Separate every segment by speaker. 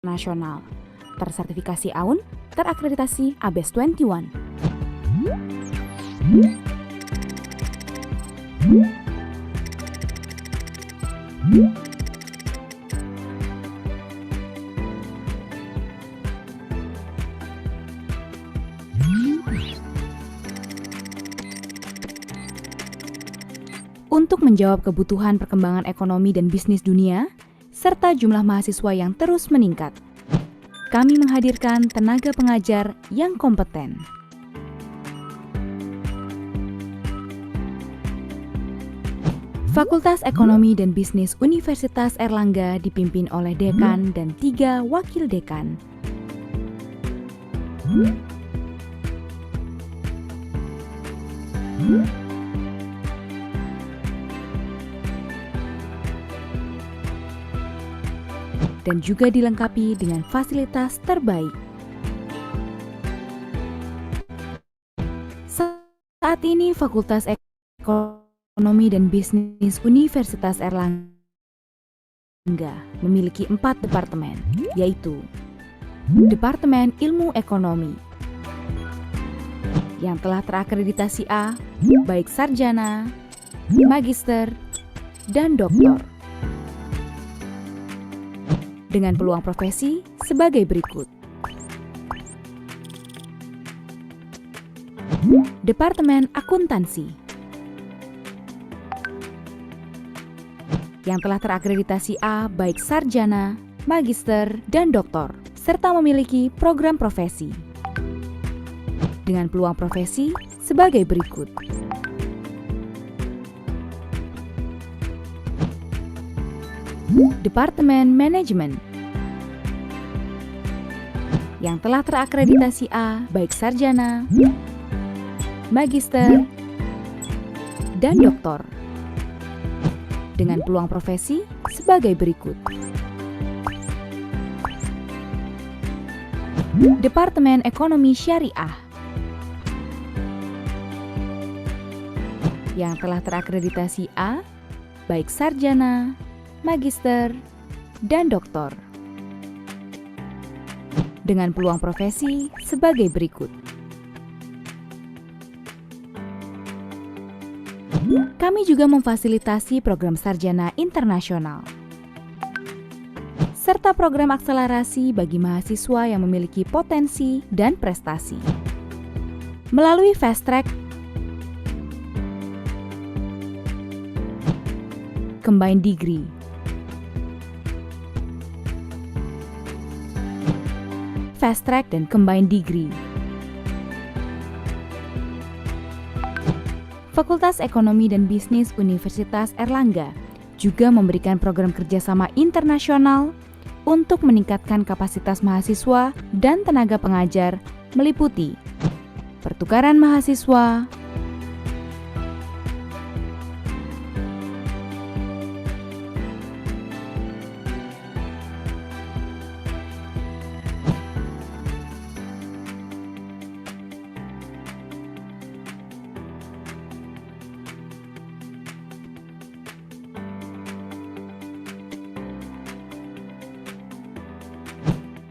Speaker 1: nasional, tersertifikasi AUN, terakreditasi ABES 21. Untuk menjawab kebutuhan perkembangan ekonomi dan bisnis dunia, serta jumlah mahasiswa yang terus meningkat, kami menghadirkan tenaga pengajar yang kompeten. Fakultas Ekonomi dan Bisnis Universitas Airlangga dipimpin oleh dekan dan 3 wakil dekan. Dan juga dilengkapi dengan fasilitas terbaik. Saat ini Fakultas Ekonomi dan Bisnis Universitas Airlangga memiliki 4 departemen, yaitu Departemen Ilmu Ekonomi yang telah terakreditasi A, baik sarjana, magister, dan doktor, dengan peluang profesi sebagai berikut. Departemen Akuntansi yang telah terakreditasi A baik sarjana, magister, dan doktor, serta memiliki program profesi dengan peluang profesi sebagai berikut. Departemen Manajemen yang telah terakreditasi A baik sarjana, magister, dan doktor, dengan peluang profesi sebagai berikut. Departemen Ekonomi Syariah yang telah terakreditasi A baik sarjana, magister, dan doktor, dengan peluang profesi sebagai berikut. Kami juga memfasilitasi program sarjana internasional, serta program akselerasi bagi mahasiswa yang memiliki potensi dan prestasi. Melalui Fast Track, Combined Degree, Fast Track dan Combined Degree. Fakultas Ekonomi dan Bisnis Universitas Airlangga juga memberikan program kerjasama internasional untuk meningkatkan kapasitas mahasiswa dan tenaga pengajar, meliputi pertukaran mahasiswa,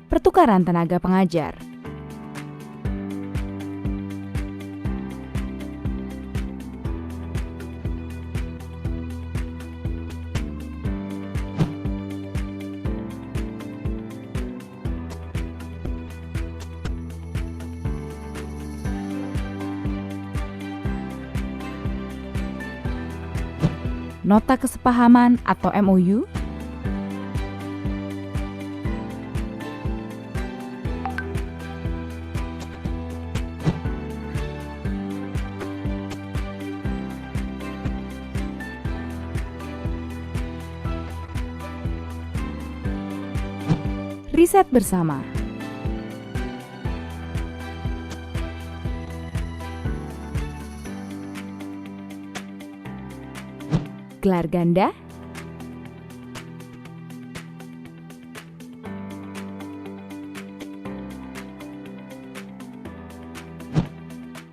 Speaker 1: pertukaran tenaga pengajar, nota kesepahaman atau MOU, riset bersama, gelar ganda,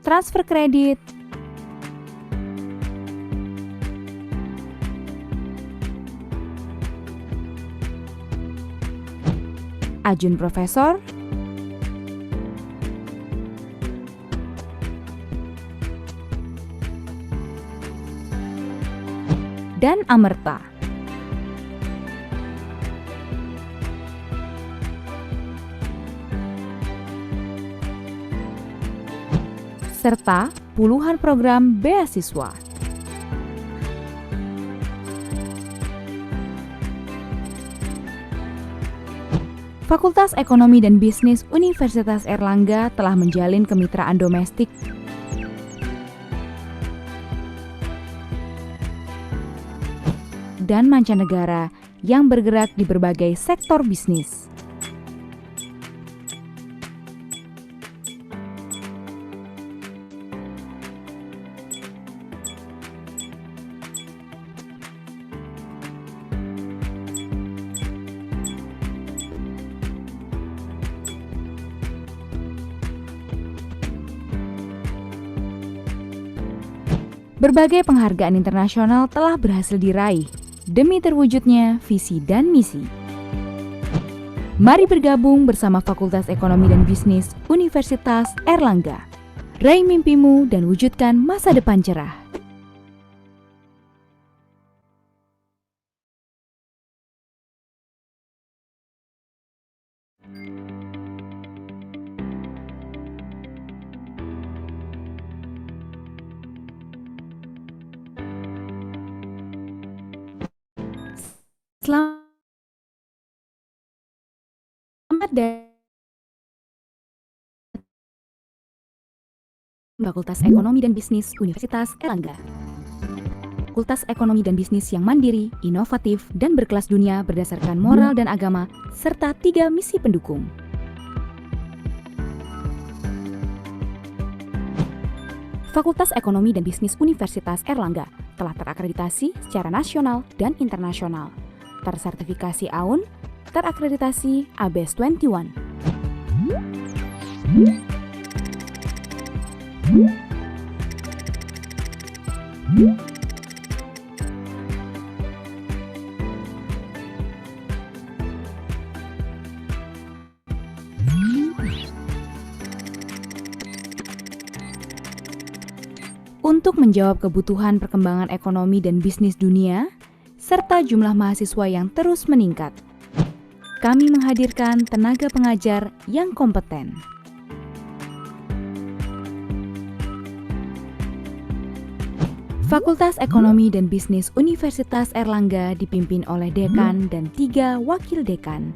Speaker 1: transfer kredit, Ajun Profesor, dan Amerta. Serta puluhan program beasiswa. Fakultas Ekonomi dan Bisnis Universitas Airlangga telah menjalin kemitraan domestik dan mancanegara yang bergerak di berbagai sektor bisnis. Berbagai penghargaan internasional telah berhasil diraih demi terwujudnya visi dan misi. Mari bergabung bersama Fakultas Ekonomi dan Bisnis Universitas Airlangga. Raih mimpimu dan wujudkan masa depan cerah. Selamat datang Fakultas Ekonomi dan Bisnis Universitas Airlangga. Fakultas Ekonomi dan Bisnis yang mandiri, inovatif, dan berkelas dunia berdasarkan moral dan agama, serta 3 misi pendukung. Fakultas Ekonomi dan Bisnis Universitas Airlangga telah terakreditasi secara nasional dan internasional, tersertifikasi AUN, terakreditasi ABS 21. Untuk menjawab kebutuhan perkembangan ekonomi dan bisnis dunia, serta jumlah mahasiswa yang terus meningkat, kami menghadirkan tenaga pengajar yang kompeten. Fakultas Ekonomi dan Bisnis Universitas Airlangga dipimpin oleh dekan dan 3 wakil dekan.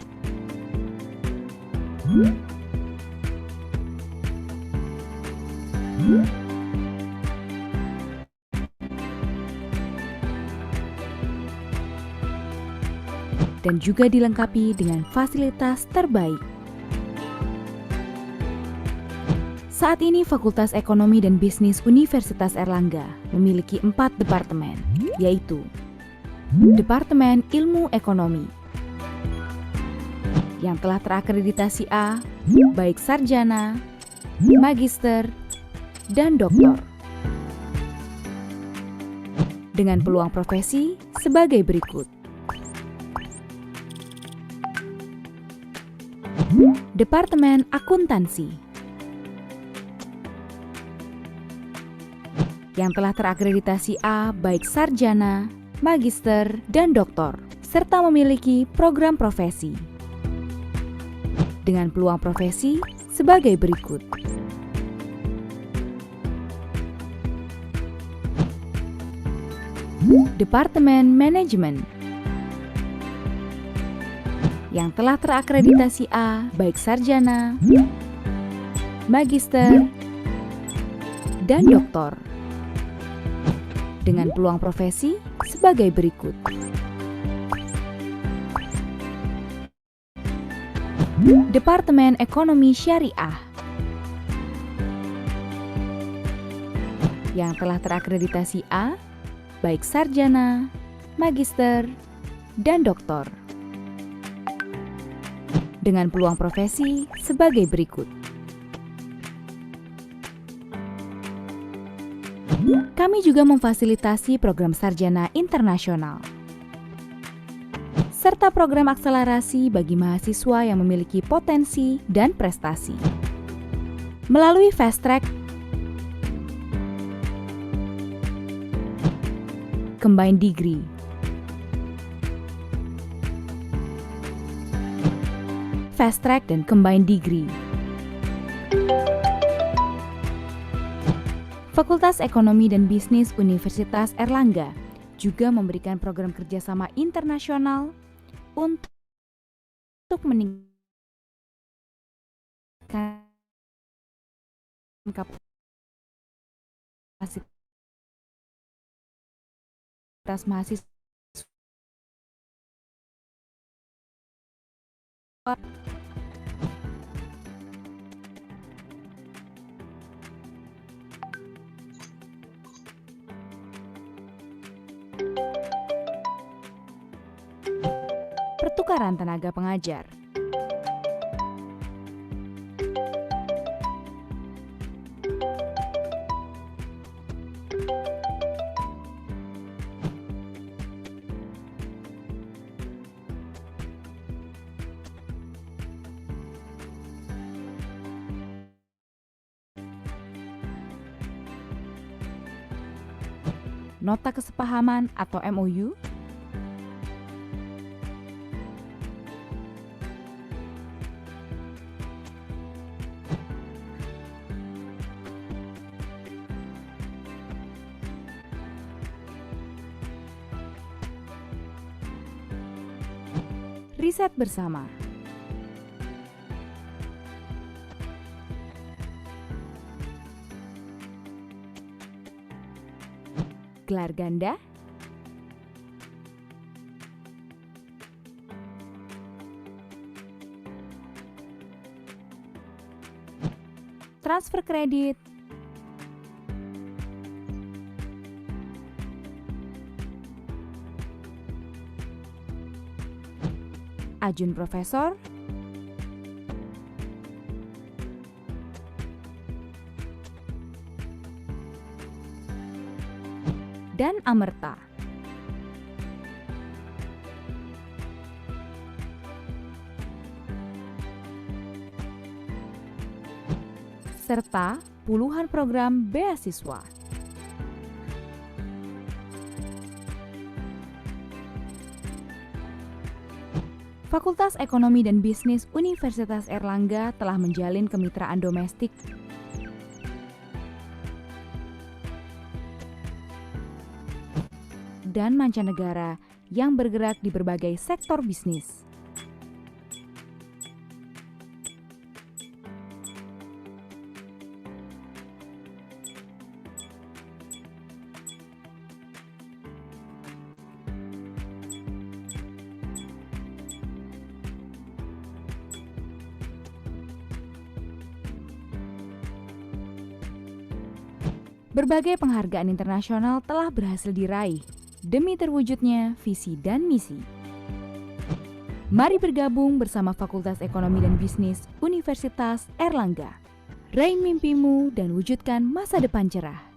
Speaker 1: Dan juga dilengkapi dengan fasilitas terbaik. Saat ini Fakultas Ekonomi dan Bisnis Universitas Airlangga memiliki 4 departemen, yaitu Departemen Ilmu Ekonomi yang telah terakreditasi A, baik sarjana, magister, dan doktor, dengan peluang profesi sebagai berikut. Departemen Akuntansi yang telah terakreditasi A baik sarjana, magister, dan doktor, serta memiliki program profesi dengan peluang profesi sebagai berikut. Departemen Manajemen yang telah terakreditasi A baik sarjana, magister, dan doktor, dengan peluang profesi sebagai berikut. Departemen Ekonomi Syariah yang telah terakreditasi A baik sarjana, magister, dan doktor, dengan peluang profesi sebagai berikut. Kami juga memfasilitasi program sarjana internasional. serta program akselerasi bagi mahasiswa yang memiliki potensi dan prestasi. Melalui Fast Track, Combined Degree, Fast Track dan Combined Degree. Fakultas Ekonomi dan Bisnis Universitas Airlangga juga memberikan program kerjasama internasional untuk meningkatkan kapasitas mahasiswa pertukaran tenaga pengajar. Nota kesepahaman atau MOU, riset bersama. Gelar ganda, transfer kredit, ajun profesor, dan amerta. Serta puluhan program beasiswa. Fakultas Ekonomi dan Bisnis Universitas Airlangga telah menjalin kemitraan domestik dan mancanegara yang bergerak di berbagai sektor bisnis. Berbagai penghargaan internasional telah berhasil diraih demi terwujudnya visi dan misi. Mari bergabung bersama Fakultas Ekonomi dan Bisnis Universitas Airlangga. Raih mimpimu dan wujudkan masa depan cerah.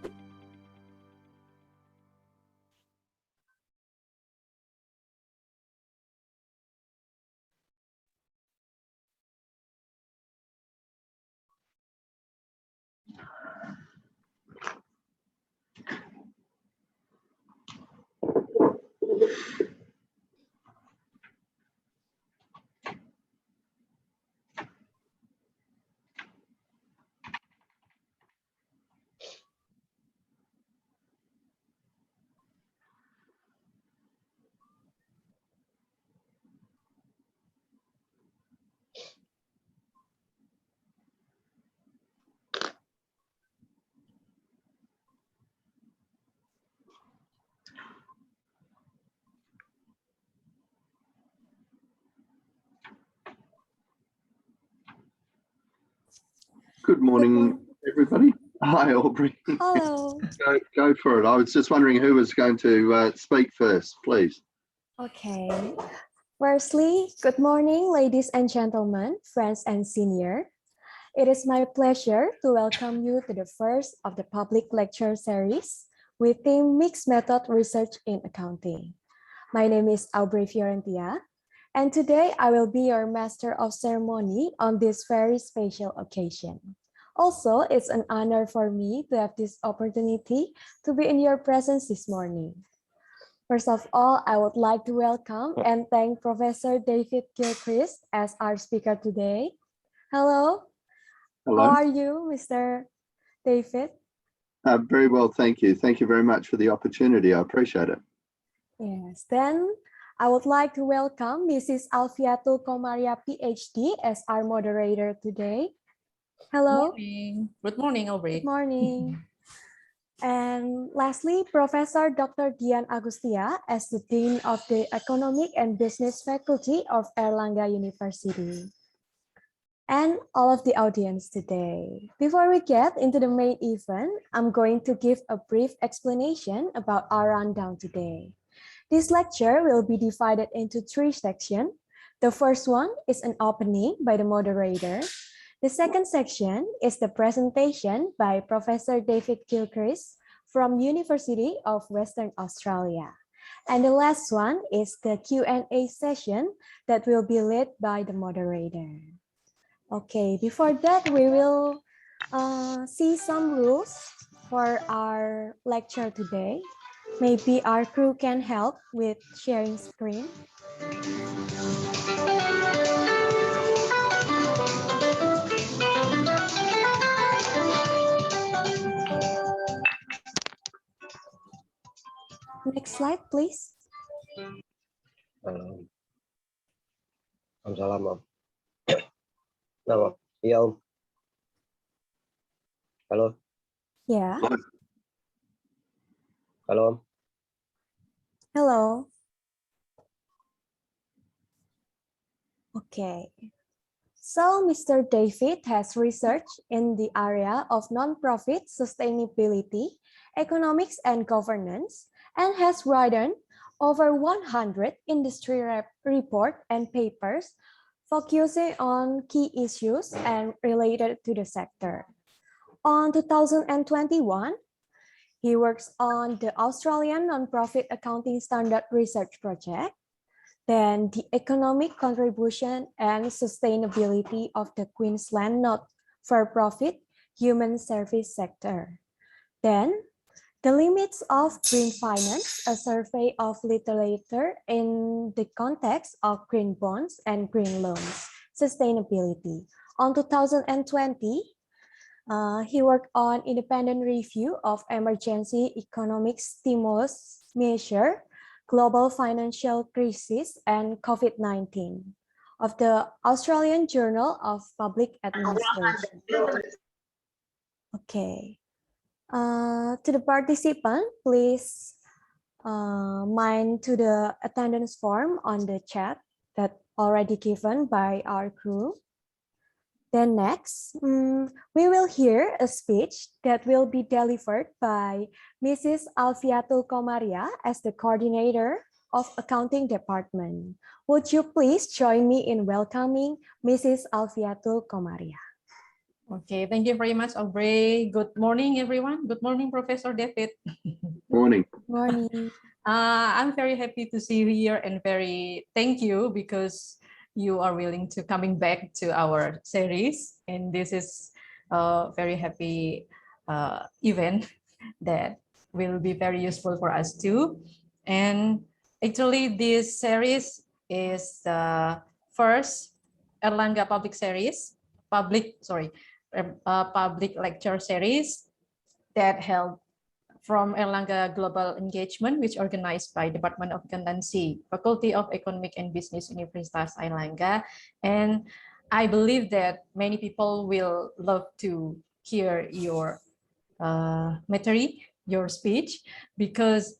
Speaker 2: Good morning, everybody. Hi, Aubrey.
Speaker 3: Hello.
Speaker 2: Go for it. I was just wondering who was going to speak first, please.
Speaker 3: Okay. Firstly, good morning, ladies and gentlemen, friends and senior. It is my pleasure to welcome you to the first of the public lecture series with theme Mixed Method Research in Accounting. My name is Aubrey Fiorentia, And today I will be your master of ceremony on this very special occasion. Also, it's an honor for me to have this opportunity to be in your presence this morning. First of all, I would like to welcome and thank Professor David Gilchrist as our speaker today. Hello.
Speaker 2: Hello.
Speaker 3: How are you, Mr. David?
Speaker 2: Very well, thank you. Thank you very much for the opportunity. I appreciate it.
Speaker 3: Yes, then I would like to welcome Mrs. Alfiatul Komaria, PhD, as our moderator today. Hello.
Speaker 4: Good morning, Aubrey.
Speaker 3: Good morning. And lastly, Professor Dr. Dian Agustia as the Dean of the Economic and Business Faculty of Erlangga University. And all of the audience today. Before we get into the main event, I'm going to give a brief explanation about our rundown today. This lecture will be divided into 3 sections. The first one is an opening by the moderator. The second section is the presentation by Professor David Gilchrist from University of Western Australia. And the last one is the Q&A session that will be led by the moderator. Okay, before that, we will see some rules for our lecture today. Maybe our crew can help with sharing screen. Next slide, please.
Speaker 5: Salam, Om. Halo, iya Om. Halo,
Speaker 3: Yeah.
Speaker 5: halo Om.
Speaker 3: Hello. Okay. So Mr. David has researched in the area of non-profit sustainability, economics, and governance, and has written over 100 industry reports and papers focusing on key issues and related to the sector. On 2021, he works on the Australian Non-Profit Accounting Standard Research Project, then the economic contribution and sustainability of the Queensland not-for-profit human service sector. Then the limits of green finance, a survey of literature in the context of green bonds and green loans, sustainability. On 2020, he worked on independent review of emergency economic stimulus measure, global financial crisis, and COVID-19 of the Australian Journal of Public Administration. Okay. To the participant, please mind to the attendance form on the chat that already given by our crew. Then next, we will hear a speech that will be delivered by Mrs. Alfiatul Komaria as the coordinator of Accounting Department. Would you please join me in welcoming Mrs. Alfiatul Komaria?
Speaker 4: Okay, thank you very much, Aubrey. Good morning, everyone. Good morning, Professor David.
Speaker 2: Morning.
Speaker 3: Morning.
Speaker 4: I'm very happy to see you here and thank you because you are willing to coming back to our series. And this is a very happy event that will be very useful for us too. And actually this series is the first Erlangga public lecture series that held from Erlangga Global Engagement, which organized by Department of Accountancy, Faculty of Economic and Business, Universitas Erlangga. And I believe that many people will love to hear your material, your speech, because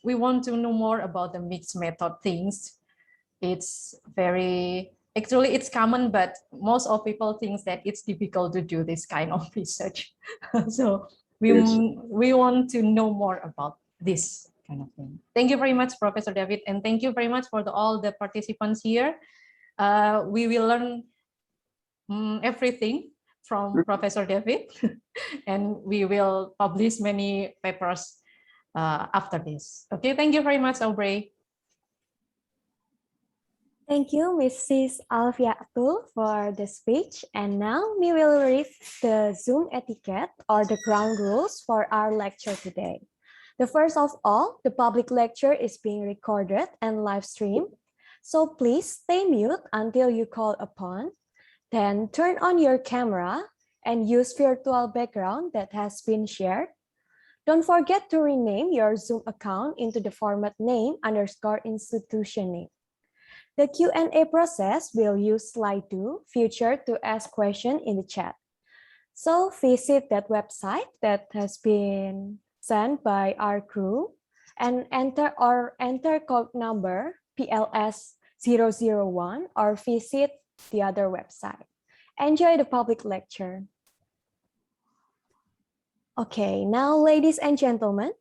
Speaker 4: we want to know more about the mixed method things. Actually, it's common, but most of people think that it's difficult to do this kind of research. So we want to know more about this kind of thing. Thank you very much, Professor David, and thank you very much for all the participants here. We will learn everything from Professor David, and we will publish many papers after this. Okay, thank you very much, Aubrey.
Speaker 3: Thank you, Mrs. Alfiatul, for the speech. And now we will read the Zoom etiquette or the ground rules for our lecture today. The first of all, the public lecture is being recorded and live streamed. So please stay mute until you call upon. Then turn on your camera and use virtual background that has been shared. Don't forget to rename your Zoom account into the format name _ institution name. The Q&A process will use slide 2 feature to ask questions in the chat. So visit that website that has been sent by our crew and enter code number PLS001 or visit the other website. Enjoy the public lecture. Okay, now ladies and gentlemen,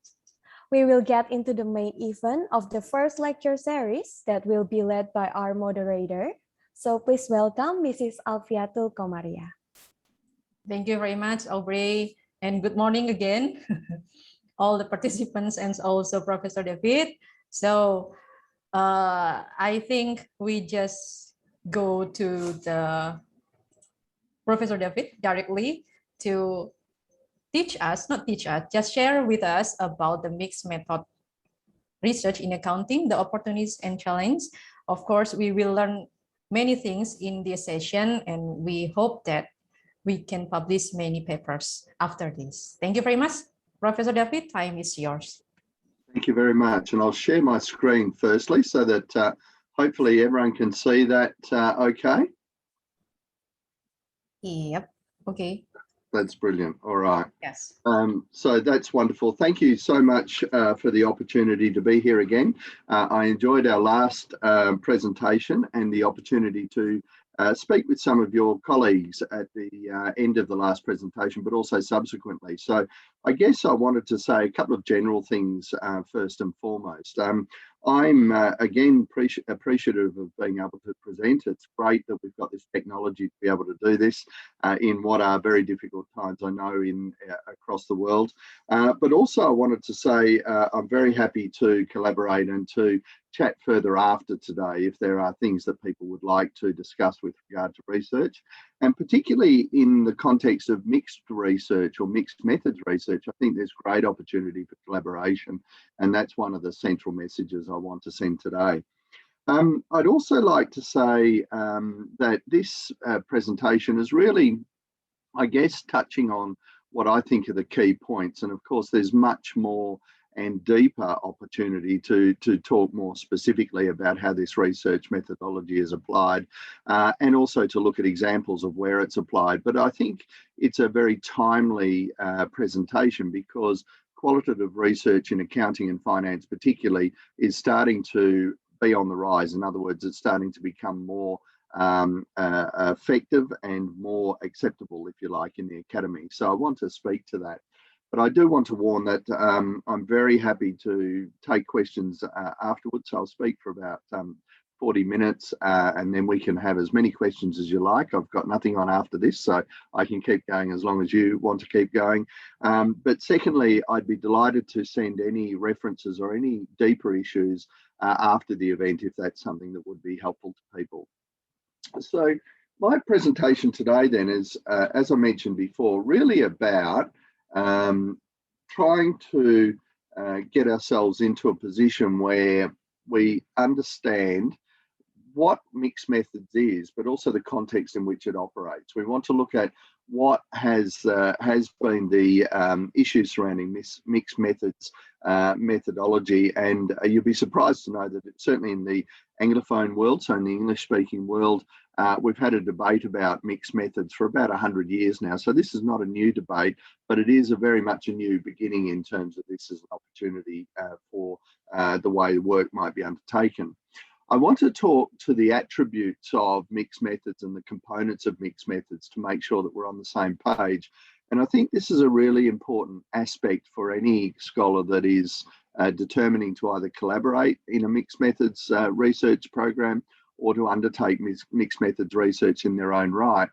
Speaker 3: we will get into the main event of the first lecture series that will be led by our moderator. So please welcome Mrs. Alfiatul Komaria.
Speaker 4: Thank you very much, Aubrey, and good morning again, all the participants and also Professor David. So I think we just go to the Professor David directly to not teach us, just share with us about the mixed method research in accounting, the opportunities and challenge. Of course, we will learn many things in this session, and we hope that we can publish many papers after this. Thank you very much. Professor David, time is yours.
Speaker 2: Thank you very much. And I'll share my screen firstly so that hopefully everyone can see that okay.
Speaker 4: Yep, okay.
Speaker 2: That's brilliant. All right.
Speaker 4: Yes.
Speaker 2: So that's wonderful. Thank you so much for the opportunity to be here again. I enjoyed our last presentation and the opportunity to speak with some of your colleagues at the end of the last presentation, but also subsequently. So I guess I wanted to say a couple of general things first and foremost. I'm again appreciative of being able to present. It's great that we've got this technology to be able to do this in what are very difficult times, I know, across the world. But also I wanted to say I'm very happy to collaborate and to chat further after today if there are things that people would like to discuss with regard to research. And particularly in the context of mixed research or mixed methods research, I think there's great opportunity for collaboration. And that's one of the central messages I want to send today. I'd also like to say that this presentation is really, I guess, touching on what I think are the key points. And of course, there's much more and deeper opportunity to talk more specifically about how this research methodology is applied and also to look at examples of where it's applied. But I think it's a very timely presentation because qualitative research in accounting and finance particularly is starting to be on the rise. In other words, it's starting to become more effective and more acceptable, if you like, in the academy. So I want to speak to that. But I do want to warn that I'm very happy to take questions afterwards. So I'll speak for about 40 minutes and then we can have as many questions as you like. I've got nothing on after this, so I can keep going as long as you want to keep going. But secondly, I'd be delighted to send any references or any deeper issues after the event if that's something that would be helpful to people. So my presentation today then is, as I mentioned before, really about trying to get ourselves into a position where we understand what mixed methods is, but also the context in which it operates. We want to look at what has been the issues surrounding mixed methods methodology, and you'll be surprised to know that it's certainly in the Anglophone world, so in the English-speaking world, we've had a debate about mixed methods for about 100 years now. So this is not a new debate, but it is very much a new beginning in terms of this as an opportunity for the way work might be undertaken. I want to talk to the attributes of mixed methods and the components of mixed methods to make sure that we're on the same page. And I think this is a really important aspect for any scholar that is determining to either collaborate in a mixed methods research program or to undertake mixed methods research in their own right.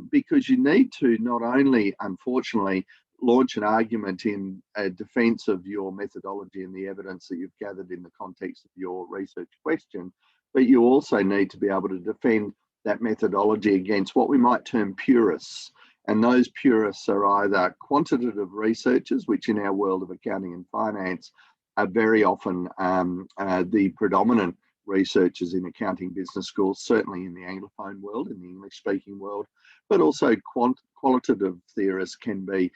Speaker 2: Because you need to not only, unfortunately, launch an argument in defense of your methodology and the evidence that you've gathered in the context of your research question, but you also need to be able to defend that methodology against what we might term purists. And those purists are either quantitative researchers, which in our world of accounting and finance are very often the predominant researchers in accounting business schools, certainly in the Anglophone world, in the English-speaking world, but also qualitative theorists can be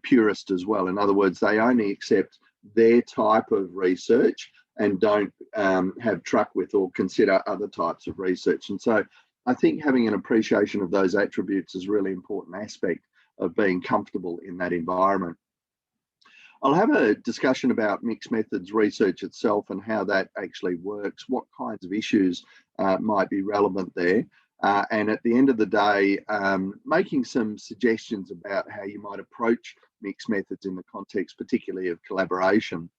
Speaker 2: purist as well. In other words, they only accept their type of research and don't have truck with or consider other types of research. And so I think having an appreciation of those attributes is a really important aspect of being comfortable in that environment. I'll have a discussion about mixed methods research itself and how that actually works, what kinds of issues might be relevant there. And at the end of the day, making some suggestions about how you might approach mixed methods in the context, particularly of collaboration.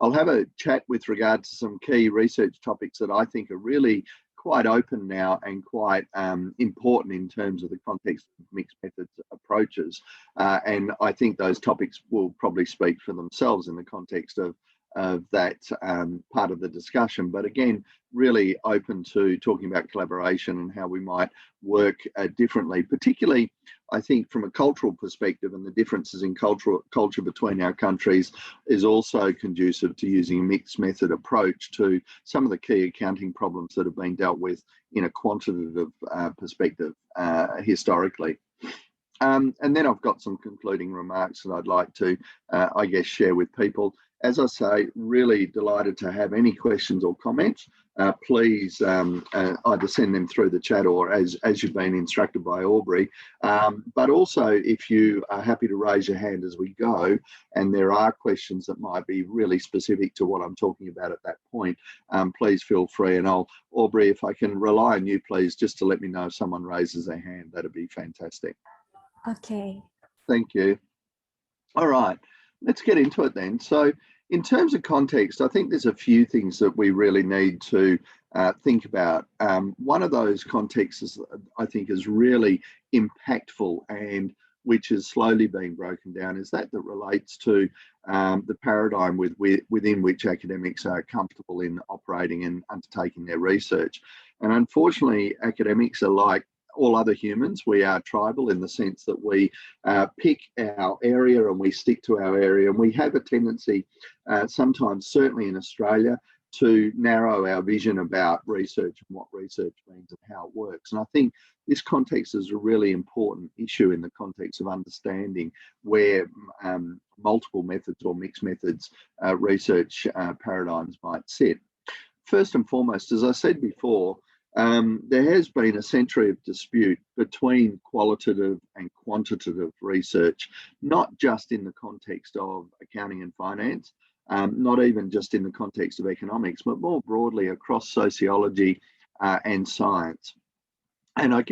Speaker 2: I'll have a chat with regard to some key research topics that I think are really quite open now and quite important in terms of the context of mixed methods approaches. And I think those topics will probably speak for themselves in the context of that part of the discussion. But again, really open to talking about collaboration and how we might work differently, particularly I think from a cultural perspective, and the differences in culture between our countries is also conducive to using a mixed method approach to some of the key accounting problems that have been dealt with in a quantitative perspective historically. And then I've got some concluding remarks that I'd like to, I guess, share with people. As I say, really delighted to have any questions or comments. Please either send them through the chat or as you've been instructed by Aubrey. But also, if you are happy to raise your hand as we go, and there are questions that might be really specific to what I'm talking about at that point, please feel free. And Aubrey, if I can rely on you, please, just to let me know if someone raises their hand, that'd be fantastic.
Speaker 3: Okay.
Speaker 2: Thank you. All right, let's get into it then. So in terms of context, I think there's a few things that we really need to think about. One of those contexts I think is really impactful and which is slowly being broken down is that relates to the paradigm within which academics are comfortable in operating and undertaking their research. And unfortunately, academics are like all other humans. We are tribal in the sense that we pick our area and we stick to our area. And we have a tendency, sometimes certainly in Australia, to narrow our vision about research and what research means and how it works. And I think this context is a really important issue in the context of understanding where multiple methods or mixed methods research paradigms might sit. First and foremost, as I said before, there has been a century of dispute between qualitative and quantitative research, not just in the context of accounting and finance, not even just in the context of economics, but more broadly across sociology and science. And I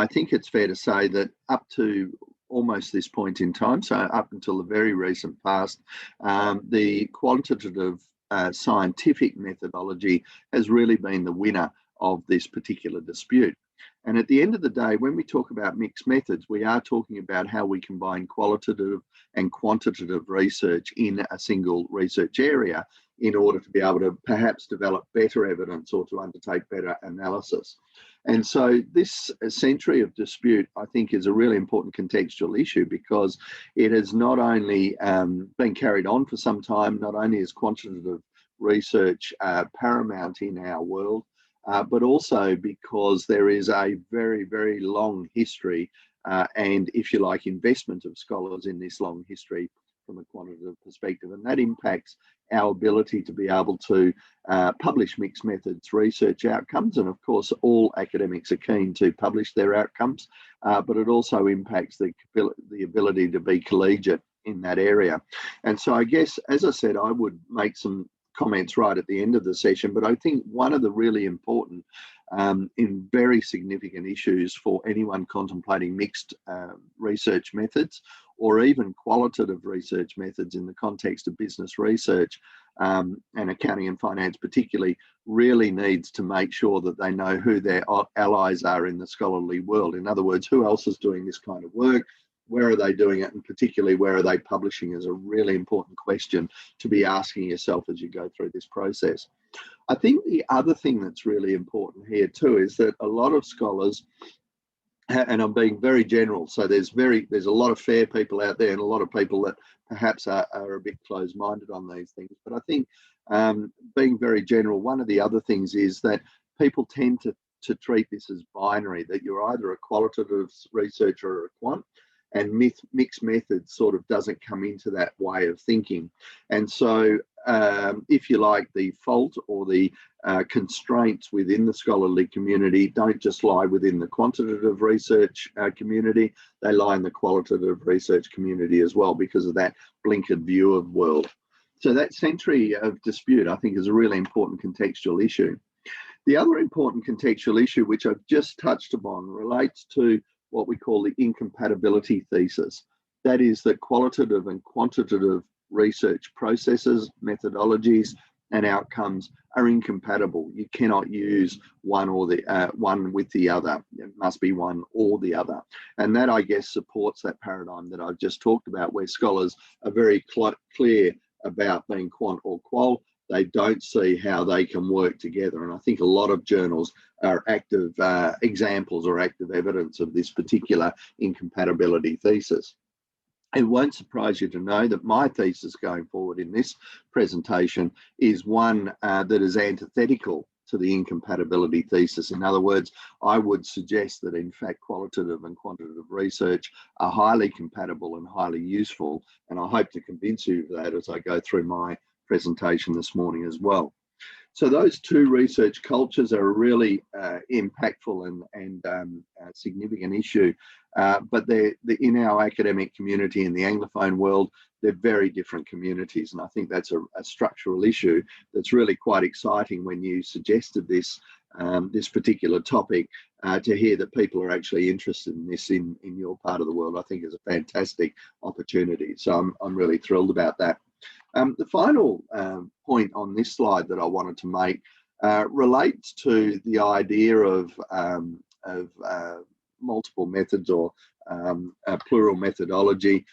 Speaker 2: think it's fair to say that up to almost this point in time, so up until the very recent past, the quantitative scientific methodology has really been the winner of this particular dispute. And at the end of the day, when we talk about mixed methods, we are talking about how we combine qualitative and quantitative research in a single research area in order to be able to perhaps develop better evidence or to undertake better analysis. And so this century of dispute, I think, is a really important contextual issue because it has not only been carried on for some time, not only is quantitative research paramount in our world, but also because there is a very, very long history and, if you like, investment of scholars in this long history from a quantitative perspective. And that impacts our ability to be able to publish mixed methods research outcomes. And of course, all academics are keen to publish their outcomes, but it also impacts the ability to be collegiate in that area. And so I guess, as I said, I would make some comments right at the end of the session, but I think one of the really important in very significant issues for anyone contemplating mixed research methods or even qualitative research methods in the context of business research and accounting and finance particularly really needs to make sure that they know who their allies are in the scholarly world. In other words, who else is doing this kind of work? Where are they doing it? And particularly, where are they publishing is a really important question to be asking yourself as you go through this process. I think the other thing that's really important here too is that a lot of scholars, and I'm being very general, so there's a lot of fair people out there and a lot of people that perhaps are a bit closed-minded on these things. But I think being very general, one of the other things is that people tend to treat this as binary, that you're either a qualitative researcher or a quant, and mixed methods sort of doesn't come into that way of thinking. And so if you like, the fault or the constraints within the scholarly community don't just lie within the quantitative research community, they lie in the qualitative research community as well because of that blinkered view of world. So that century of dispute, I think, is a really important contextual issue. The other important contextual issue, which I've just touched upon, relates to what we call the incompatibility thesis. That is that qualitative and quantitative research processes, methodologies, and outcomes are incompatible. You cannot use one or the one with the other. It must be one or the other. And that, I guess, supports that paradigm that I've just talked about, where scholars are very clear about being quant or qual. They don't see how they can work together. And I think a lot of journals are active examples or active evidence of this particular incompatibility thesis. It won't surprise you to know that my thesis going forward in this presentation is one that is antithetical to the incompatibility thesis. In other words, I would suggest that in fact qualitative and quantitative research are highly compatible and highly useful. And I hope to convince you of that as I go through my presentation this morning as well. So those two research cultures are a really impactful and significant issue, but they're in our academic community in the Anglophone world, they're very different communities. And I think that's a structural issue that's really quite exciting when you suggested this, this particular topic, to hear that people are actually interested in this in your part of the world, I think is a fantastic opportunity. So I'm really thrilled about that. The final point on this slide that I wanted to make relates to the idea of multiple methods or plural methodology,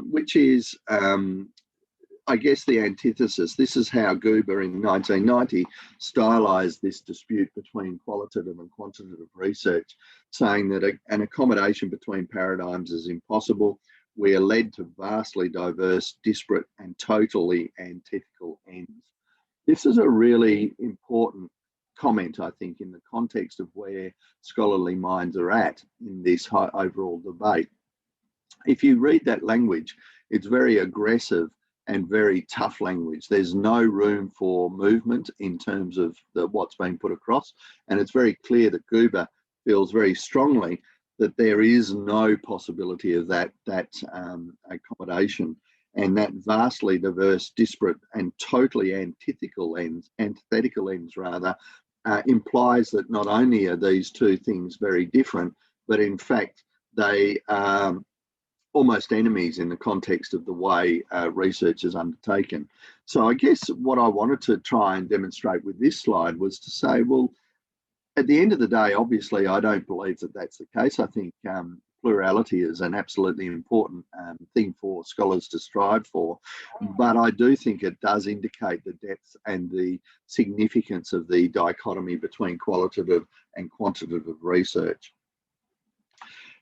Speaker 2: which is, I guess, the antithesis. This is how Guber in 1990 stylized this dispute between qualitative and quantitative research, saying that an accommodation between paradigms is impossible. We are led to vastly diverse, disparate, and totally antithetical ends. This is a really important comment, I think, in the context of where scholarly minds are at in this overall debate. If you read that language, it's very aggressive and very tough language. There's no room for movement in terms of what's being put across. And it's very clear that Guber feels very strongly that there is no possibility of that accommodation, and that vastly diverse, disparate, and totally antithetical ends implies that not only are these two things very different, but in fact they are almost enemies in the context of the way research is undertaken. So I guess what I wanted to try and demonstrate with this slide was to say, well, at the end of the day, obviously, I don't believe that that's the case. I think plurality is an absolutely important thing for scholars to strive for. But I do think it does indicate the depth and the significance of the dichotomy between qualitative and quantitative research.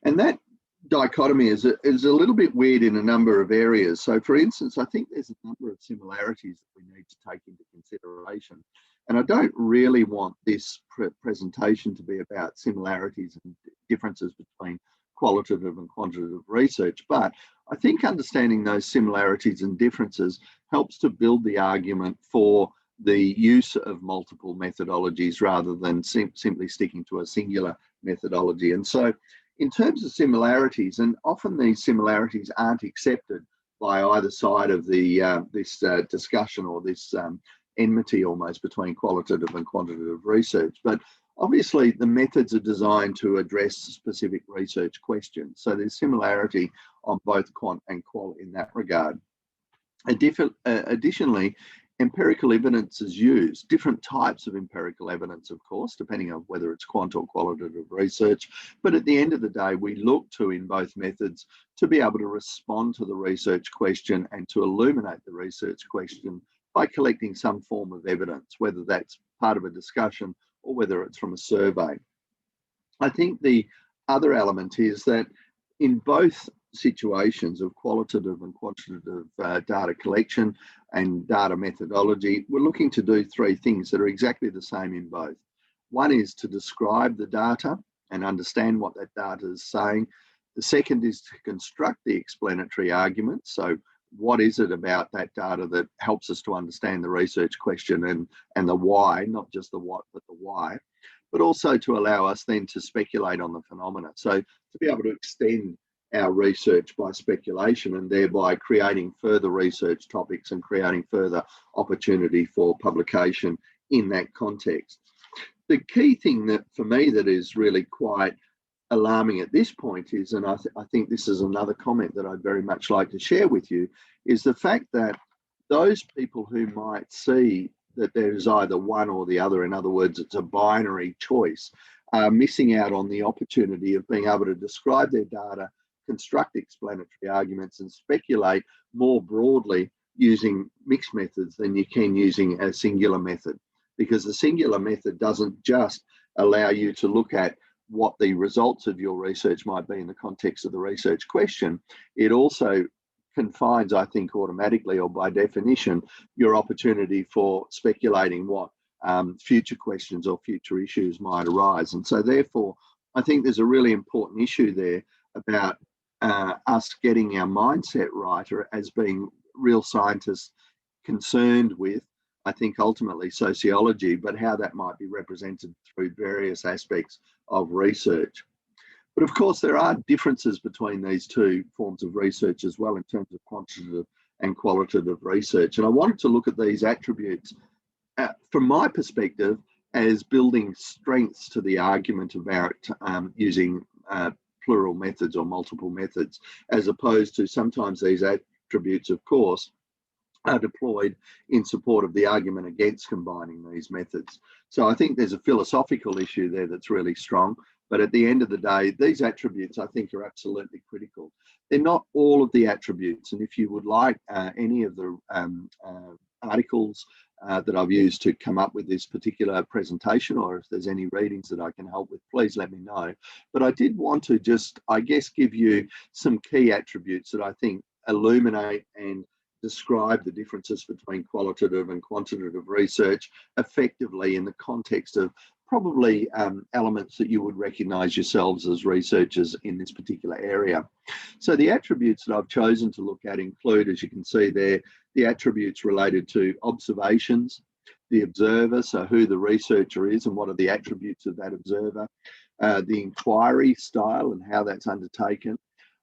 Speaker 2: And that dichotomy is a little bit weird in a number of areas. So, for instance, I think there's a number of similarities that we need to take into consideration. And I don't really want this presentation to be about similarities and differences between qualitative and quantitative research, but I think understanding those similarities and differences helps to build the argument for the use of multiple methodologies rather than simply sticking to a singular methodology. And so in terms of similarities, and often these similarities aren't accepted by either side of the this discussion or this enmity almost between qualitative and quantitative research. But obviously the methods are designed to address specific research questions. So there's similarity on both quant and qual in that regard. Additionally, empirical evidence is used, different types of empirical evidence, of course, depending on whether it's quant or qualitative research. But at the end of the day, we look to, in both methods, to be able to respond to the research question and to illuminate the research question by collecting some form of evidence, whether that's part of a discussion or whether it's from a survey. I think the other element is that in both situations of qualitative and quantitative data collection and data methodology, we're looking to do three things that are exactly the same in both. One is to describe the data and understand what that data is saying. The second is to construct the explanatory argument. So what is it about that data that helps us to understand the research question and the why, not just the what, but the why, but also to allow us then to speculate on the phenomena. So to be able to extend our research by speculation and thereby creating further research topics and creating further opportunity for publication in that context. The key thing that for me that is really quite alarming at this point is, and I think this is another comment that I'd very much like to share with you, is the fact that those people who might see that there is either one or the other, in other words, it's a binary choice, are missing out on the opportunity of being able to describe their data, construct explanatory arguments and speculate more broadly using mixed methods than you can using a singular method. Because the singular method doesn't just allow you to look at what the results of your research might be in the context of the research question. It also confines, I think, automatically or by definition, your opportunity for speculating what future questions or future issues might arise. And so therefore, I think there's a really important issue there about us getting our mindset right, or as being real scientists concerned with, I think, ultimately sociology, but how that might be represented through various aspects of research. But of course, there are differences between these two forms of research as well in terms of quantitative and qualitative research. And I wanted to look at these attributes from my perspective as building strengths to the argument about using plural methods or multiple methods, as opposed to sometimes these attributes, of course, are deployed in support of the argument against combining these methods. So I think there's a philosophical issue there that's really strong, but at the end of the day, these attributes I think are absolutely critical. They're not all of the attributes, and if you would like any of the articles that I've used to come up with this particular presentation, or if there's any readings that I can help with, please let me know. But I did want to just, I guess, give you some key attributes that I think illuminate and describe the differences between qualitative and quantitative research effectively in the context of probably elements that you would recognize yourselves as researchers in this particular area. So the attributes that I've chosen to look at include, as you can see there, the attributes related to observations, the observer, so who the researcher is and what are the attributes of that observer, the inquiry style and how that's undertaken,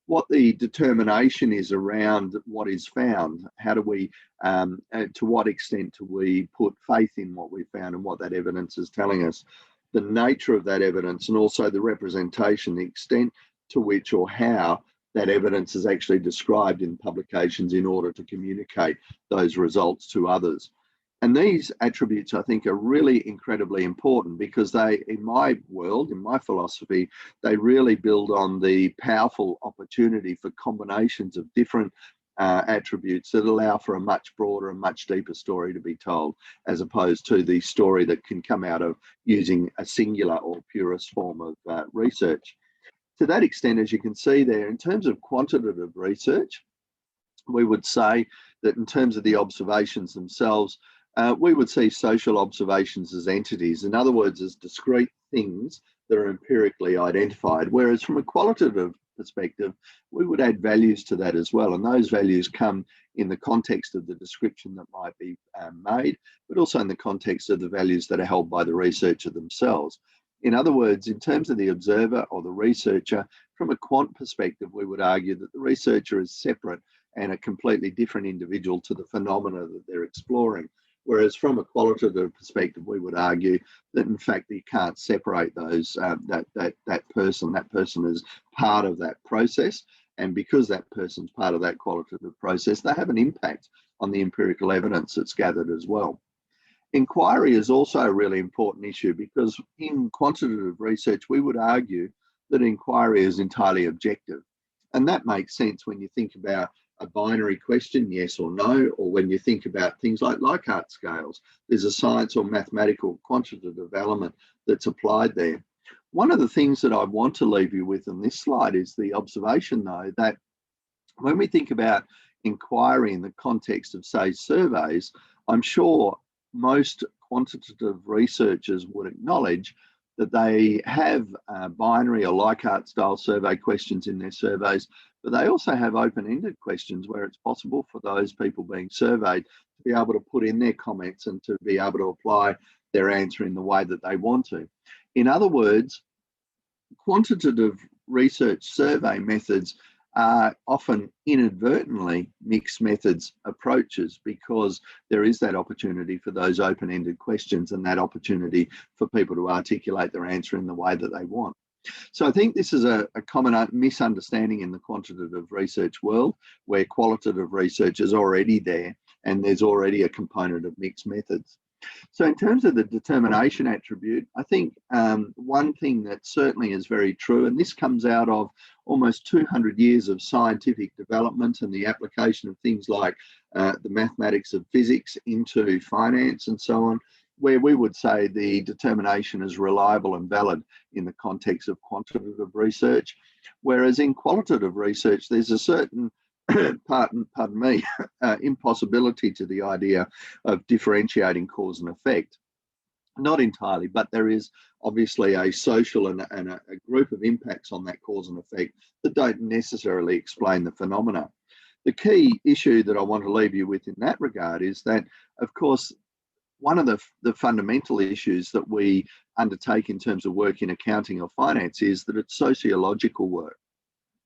Speaker 2: what the determination is around what is found. How do we, to what extent do we put faith in what we found and what that evidence is telling us, the nature of that evidence, and also the representation, the extent to which or how that evidence is actually described in publications in order to communicate those results to others. And these attributes, I think, are really incredibly important because they, in my world, in my philosophy, they really build on the powerful opportunity for combinations of different attributes that allow for a much broader and much deeper story to be told, as opposed to the story that can come out of using a singular or purist form of research. To that extent, as you can see there, in terms of quantitative research, we would say that in terms of the observations themselves, we would see social observations as entities, in other words, as discrete things that are empirically identified, whereas from a qualitative perspective, we would add values to that as well. And those values come in the context of the description that might be made, but also in the context of the values that are held by the researcher themselves. In other words, in terms of the observer or the researcher, from a quant perspective, we would argue that the researcher is separate and a completely different individual to the phenomena that they're exploring. Whereas from a qualitative perspective, we would argue that in fact you can't separate those, that person is part of that process. And because that person's part of that qualitative process, they have an impact on the empirical evidence that's gathered as well. Inquiry is also a really important issue because in quantitative research, we would argue that inquiry is entirely objective. And that makes sense when you think about a binary question, yes or no, or when you think about things like Likert scales, there's a science or mathematical quantitative element that's applied there. One of the things that I want to leave you with on this slide is the observation, though, that when we think about inquiry in the context of, say, surveys, I'm sure most quantitative researchers would acknowledge that they have binary or Likert style survey questions in their surveys, but they also have open-ended questions where it's possible for those people being surveyed to be able to put in their comments and to be able to apply their answer in the way that they want to. In other words, quantitative research survey methods are often inadvertently mixed methods approaches because there is that opportunity for those open-ended questions and that opportunity for people to articulate their answer in the way that they want. So I think this is a common misunderstanding in the quantitative research world, where qualitative research is already there and there's already a component of mixed methods. So in terms of the determination attribute, I think one thing that certainly is very true, and this comes out of almost 200 years of scientific development and the application of things like the mathematics of physics into finance and so on, where we would say the determination is reliable and valid in the context of quantitative research, whereas in qualitative research, there's a certain pardon me, impossibility to the idea of differentiating cause and effect. Not entirely, but there is obviously a social and a group of impacts on that cause and effect that don't necessarily explain the phenomena. The key issue that I want to leave you with in that regard is that, of course, one of the fundamental issues that we undertake in terms of work in accounting or finance is that it's sociological work.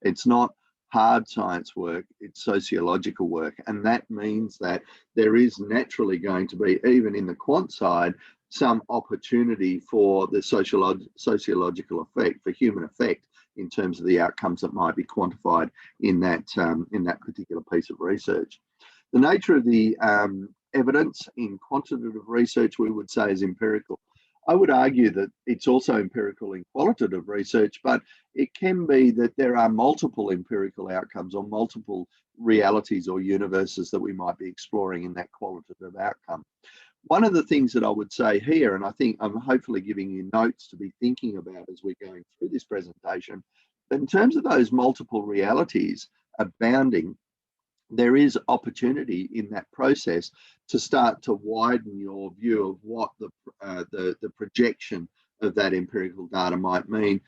Speaker 2: It's not hard science work, it's sociological work. And that means that there is naturally going to be, even in the quant side, some opportunity for the sociological effect, for human effect, in terms of the outcomes that might be quantified in that particular piece of research. The nature of the evidence in quantitative research, we would say, is empirical. I would argue that it's also empirical in qualitative research, but it can be that there are multiple empirical outcomes or multiple realities or universes that we might be exploring in that qualitative outcome. One of the things that I would say here, and I think I'm hopefully giving you notes to be thinking about as we're going through this presentation, but in terms of those multiple realities abounding, there is opportunity in that process to start to widen your view of what the projection of that empirical data might mean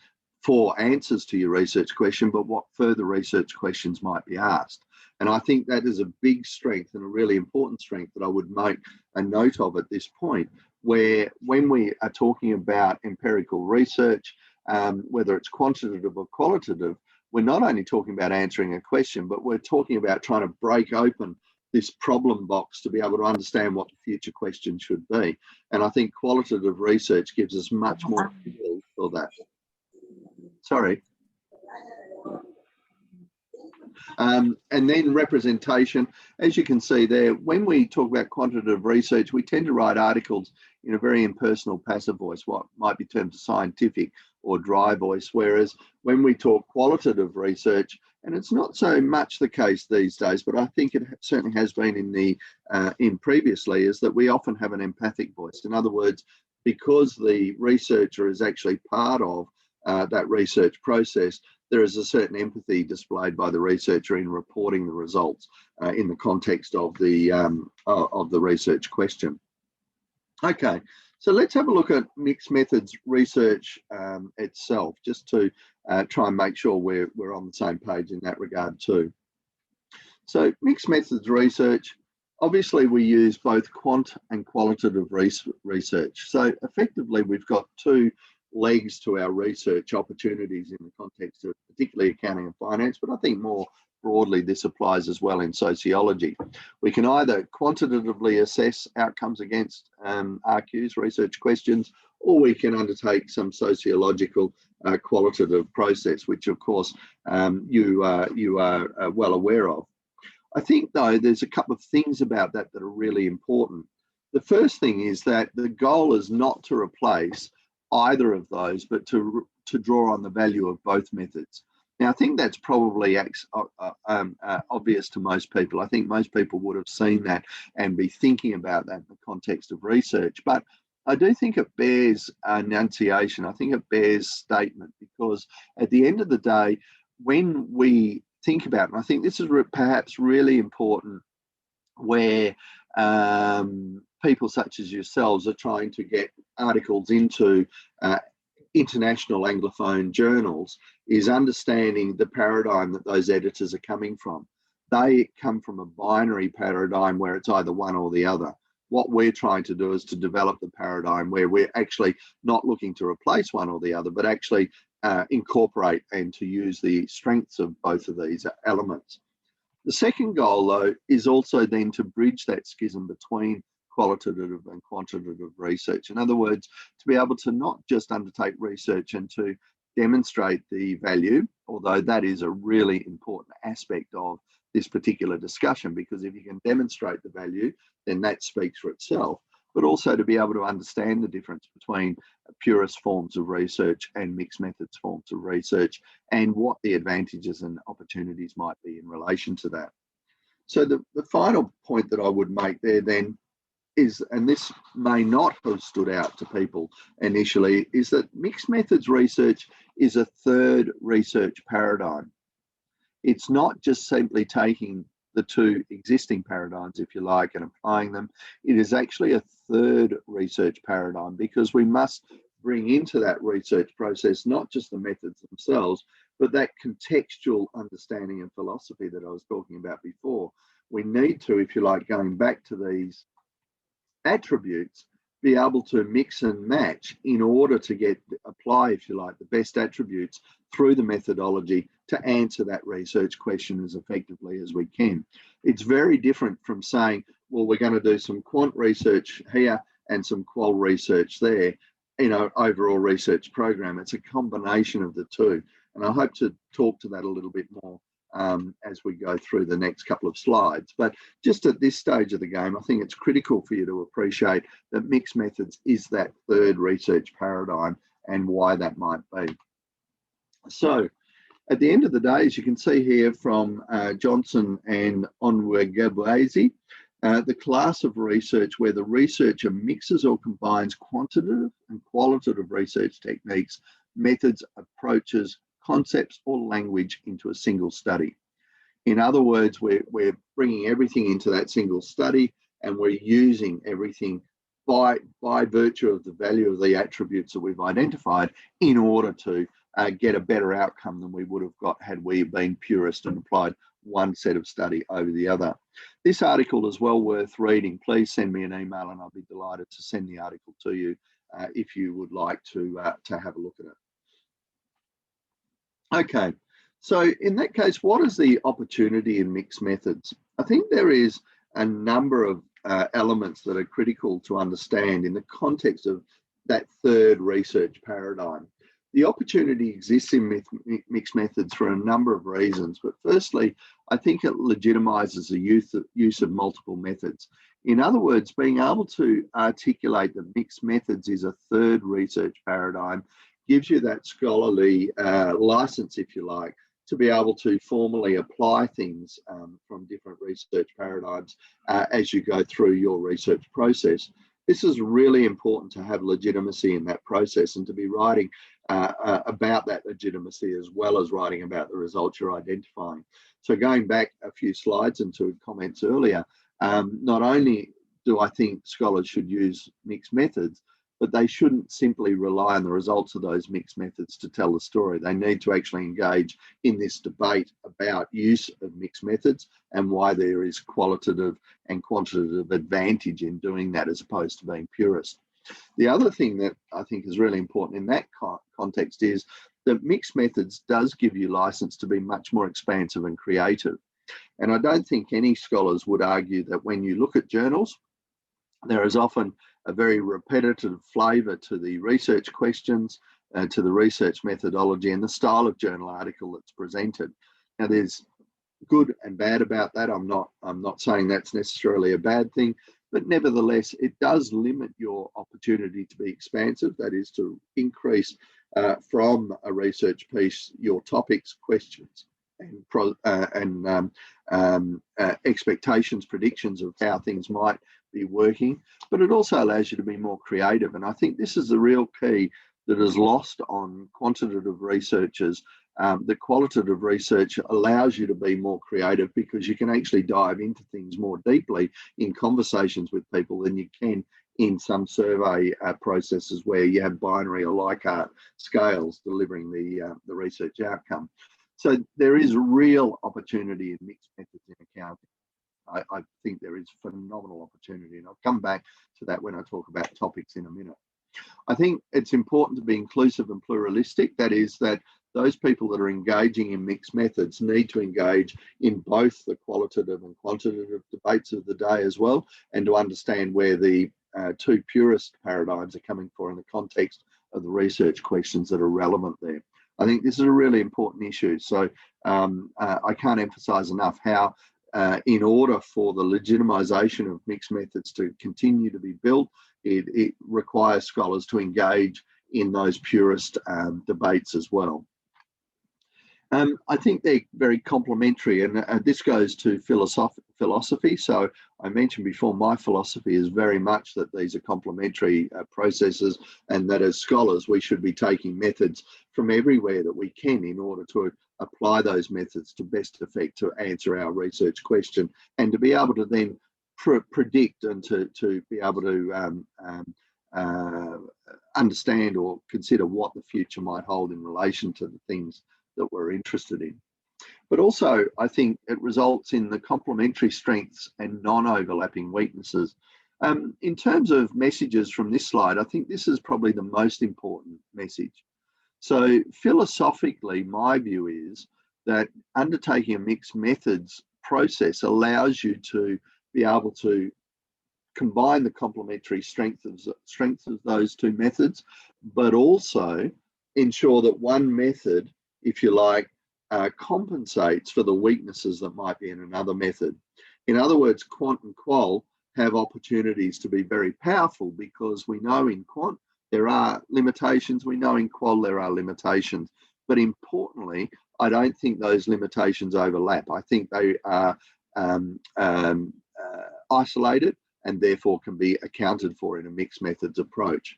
Speaker 2: for answers to your research question, but what further research questions might be asked. And I think that is a big strength and a really important strength that I would make a note of at this point, where when we are talking about empirical research, whether it's quantitative or qualitative, we're not only talking about answering a question, but we're talking about trying to break open this problem box to be able to understand what the future question should be. And I think qualitative research gives us much more tools for that. Sorry. And then representation, as you can see there, when we talk about quantitative research, we tend to write articles in a very impersonal, passive voice, what might be termed a scientific or dry voice, whereas when we talk qualitative research, and it's not so much the case these days, but I think it certainly has been in previously, is that we often have an empathic voice. In other words, because the researcher is actually part of that research process, there is a certain empathy displayed by the researcher in reporting the results in the context of the research question. Okay, so let's have a look at mixed methods research itself, just to try and make sure we're on the same page in that regard too. So mixed methods research, obviously we use both quant and qualitative research. So effectively we've got two legs to our research opportunities in the context of particularly accounting and finance, but I think more broadly this applies as well in sociology. We can either quantitatively assess outcomes against RQs, research questions, or we can undertake some sociological qualitative process, which of course you are well aware of. I think though there's a couple of things about that that are really important. The first thing is that the goal is not to replace either of those, but to draw on the value of both methods. Now, I think that's probably obvious to most people. I think most people would have seen that and be thinking about that in the context of research. But I do think it bears enunciation. I think it bears statement, because at the end of the day, when we think about it, and I think this is perhaps really important where people such as yourselves are trying to get articles into international Anglophone journals, is understanding the paradigm that those editors are coming from. They come from a binary paradigm where it's either one or the other. What we're trying to do is to develop the paradigm where we're actually not looking to replace one or the other, but actually incorporate and to use the strengths of both of these elements. The second goal, though, is also then to bridge that schism between qualitative and quantitative research. In other words, to be able to not just undertake research and to demonstrate the value, although that is a really important aspect of this particular discussion, because if you can demonstrate the value, then that speaks for itself, but also to be able to understand the difference between purist forms of research and mixed methods forms of research, and what the advantages and opportunities might be in relation to that. So the final point that I would make there then is, and this may not have stood out to people initially, is that mixed methods research is a third research paradigm. It's not just simply taking the two existing paradigms, if you like, and applying them. It is actually a third research paradigm, because we must bring into that research process not just the methods themselves, but that contextual understanding and philosophy that I was talking about before. We need to, if you like, going back to these attributes, be able to mix and match in order to apply, if you like, the best attributes through the methodology to answer that research question as effectively as we can. It's very different from saying, well, we're going to do some quant research here and some qual research there, overall research program. It's a combination of the two. And I hope to talk to that a little bit more as we go through the next couple of slides. But just at this stage of the game, I think it's critical for you to appreciate that mixed methods is that third research paradigm and why that might be. So at the end of the day, as you can see here from Johnson and Onwuegbuezi, the class of research where the researcher mixes or combines quantitative and qualitative research techniques, methods, approaches, concepts, or language into a single study. In other words, we're bringing everything into that single study, and we're using everything by virtue of the value of the attributes that we've identified in order to get a better outcome than we would have got had we been purist and applied one set of study over the other. This article is well worth reading. Please send me an email and I'll be delighted to send the article to you if you would like to have a look at it. Okay, so in that case, what is the opportunity in mixed methods? I think there is a number of elements that are critical to understand in the context of that third research paradigm. The opportunity exists in mixed methods for a number of reasons, but firstly, I think it legitimizes the use of multiple methods. In other words, being able to articulate that mixed methods is a third research paradigm gives you that scholarly license, if you like, to be able to formally apply things from different research paradigms as you go through your research process. This is really important to have legitimacy in that process and to be writing about that legitimacy as well as writing about the results you're identifying. So going back a few slides into comments earlier, not only do I think scholars should use mixed methods, but they shouldn't simply rely on the results of those mixed methods to tell the story. They need to actually engage in this debate about use of mixed methods and why there is qualitative and quantitative advantage in doing that as opposed to being purist. The other thing that I think is really important in that context is that mixed methods does give you license to be much more expansive and creative. And I don't think any scholars would argue that when you look at journals, there is often a very repetitive flavour to the research questions, to the research methodology and the style of journal article that's presented. Now, there's good and bad about that. I'm not saying that's necessarily a bad thing, but nevertheless, it does limit your opportunity to be expansive, that is to increase from a research piece your topics, questions, and expectations, predictions of how things might be working, but it also allows you to be more creative. And I think this is the real key that is lost on quantitative researchers. The qualitative research allows you to be more creative because you can actually dive into things more deeply in conversations with people than you can in some survey processes where you have binary or Likert scales delivering the research outcome. So there is real opportunity in mixed methods in accounting. I think there is phenomenal opportunity, and I'll come back to that when I talk about topics in a minute. I think it's important to be inclusive and pluralistic. That is, that those people that are engaging in mixed methods need to engage in both the qualitative and quantitative debates of the day as well, and to understand where the two purist paradigms are coming from in the context of the research questions that are relevant there. I think this is a really important issue. So I can't emphasize enough how in order for the legitimisation of mixed methods to continue to be built, it requires scholars to engage in those purist debates as well. I think they're very complementary, and this goes to philosophy. So I mentioned before, my philosophy is very much that these are complementary processes, and that as scholars we should be taking methods from everywhere that we can in order to apply those methods to best effect to answer our research question, and to be able to then predict and to be able to understand or consider what the future might hold in relation to the things that we're interested in. But also, I think it results in the complementary strengths and non-overlapping weaknesses. In terms of messages from this slide, I think this is probably the most important message. So philosophically, my view is that undertaking a mixed methods process allows you to be able to combine the complementary strengths of those two methods, but also ensure that one method, if you like, compensates for the weaknesses that might be in another method. In other words, quant and qual have opportunities to be very powerful, because we know in quant there are limitations, we know in qual there are limitations, but importantly, I don't think those limitations overlap. I think they are isolated and therefore can be accounted for in a mixed methods approach.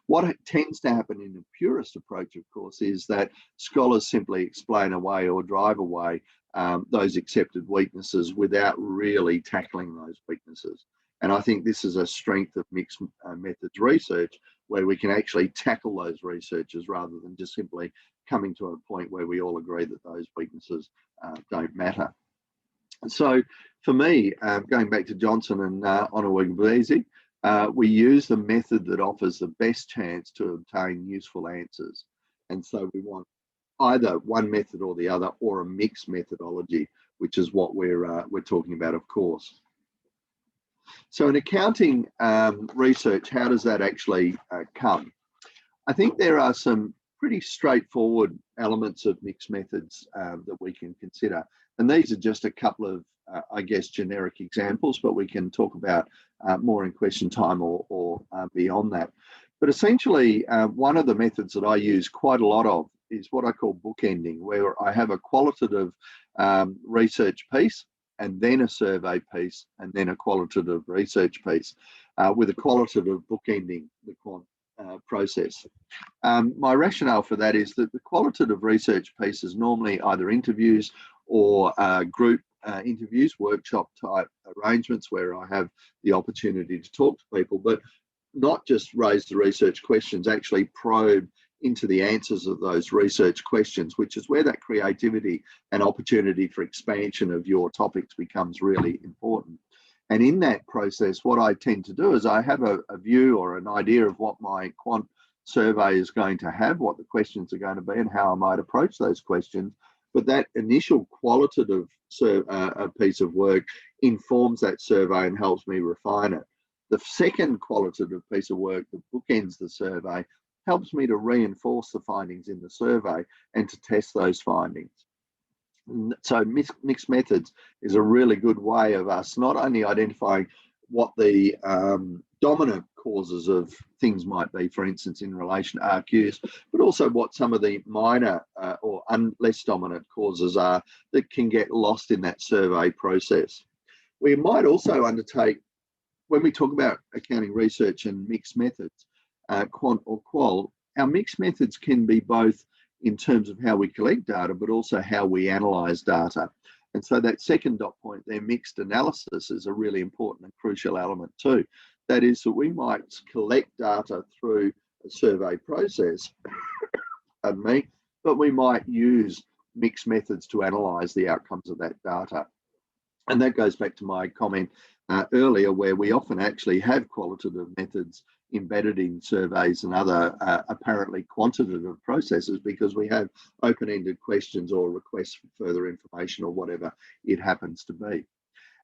Speaker 2: What tends to happen in a purist approach, of course, is that scholars simply explain away or drive away those accepted weaknesses without really tackling those weaknesses. And I think this is a strength of mixed methods research, where we can actually tackle those researches rather than just simply coming to a point where we all agree that those weaknesses don't matter. So for me, going back to Johnson and Onawugbisi, we use the method that offers the best chance to obtain useful answers. And so we want either one method or the other, or a mixed methodology, which is what we're talking about, of course. So in accounting research, how does that actually come? I think there are some pretty straightforward elements of mixed methods that we can consider. And these are just a couple of, I guess, generic examples, but we can talk about more in question time or beyond that. But essentially, one of the methods that I use quite a lot of is what I call bookending, where I have a qualitative research piece, and then a survey piece, and then a qualitative research piece, with a qualitative bookending the quant process. My rationale for that is that the qualitative research piece is normally either interviews or group interviews, workshop type arrangements where I have the opportunity to talk to people, but not just raise the research questions, actually probe into the answers of those research questions, which is where that creativity and opportunity for expansion of your topics becomes really important. And in that process, what I tend to do is I have a view or an idea of what my quant survey is going to have, what the questions are going to be, and how I might approach those questions. But that initial qualitative piece of work informs that survey and helps me refine it. The second qualitative piece of work that bookends the survey helps me to reinforce the findings in the survey and to test those findings. So mixed methods is a really good way of us not only identifying what the dominant causes of things might be, for instance, in relation to RQs, but also what some of the minor or less dominant causes are that can get lost in that survey process. We might also undertake, when we talk about accounting research and mixed methods, quant or qual, our mixed methods can be both in terms of how we collect data, but also how we analyse data. And so that second dot point there, mixed analysis, is a really important and crucial element too. That is that we might collect data through a survey process, pardon me, but we might use mixed methods to analyse the outcomes of that data. And that goes back to my comment earlier, where we often actually have qualitative methods embedded in surveys and other apparently quantitative processes, because we have open-ended questions or requests for further information or whatever it happens to be.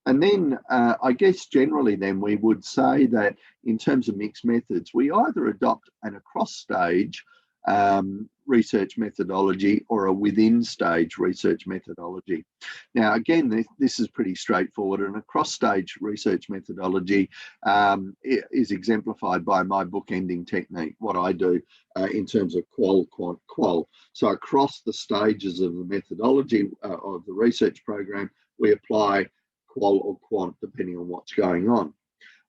Speaker 2: And then I guess generally then we would say that in terms of mixed methods, we either adopt an across-stage research methodology or a within-stage research methodology. Now, again, this is pretty straightforward. An across-stage research methodology is exemplified by my bookending technique, what I do in terms of qual, quant, qual. So across the stages of the methodology of the research program, we apply qual or quant depending on what's going on.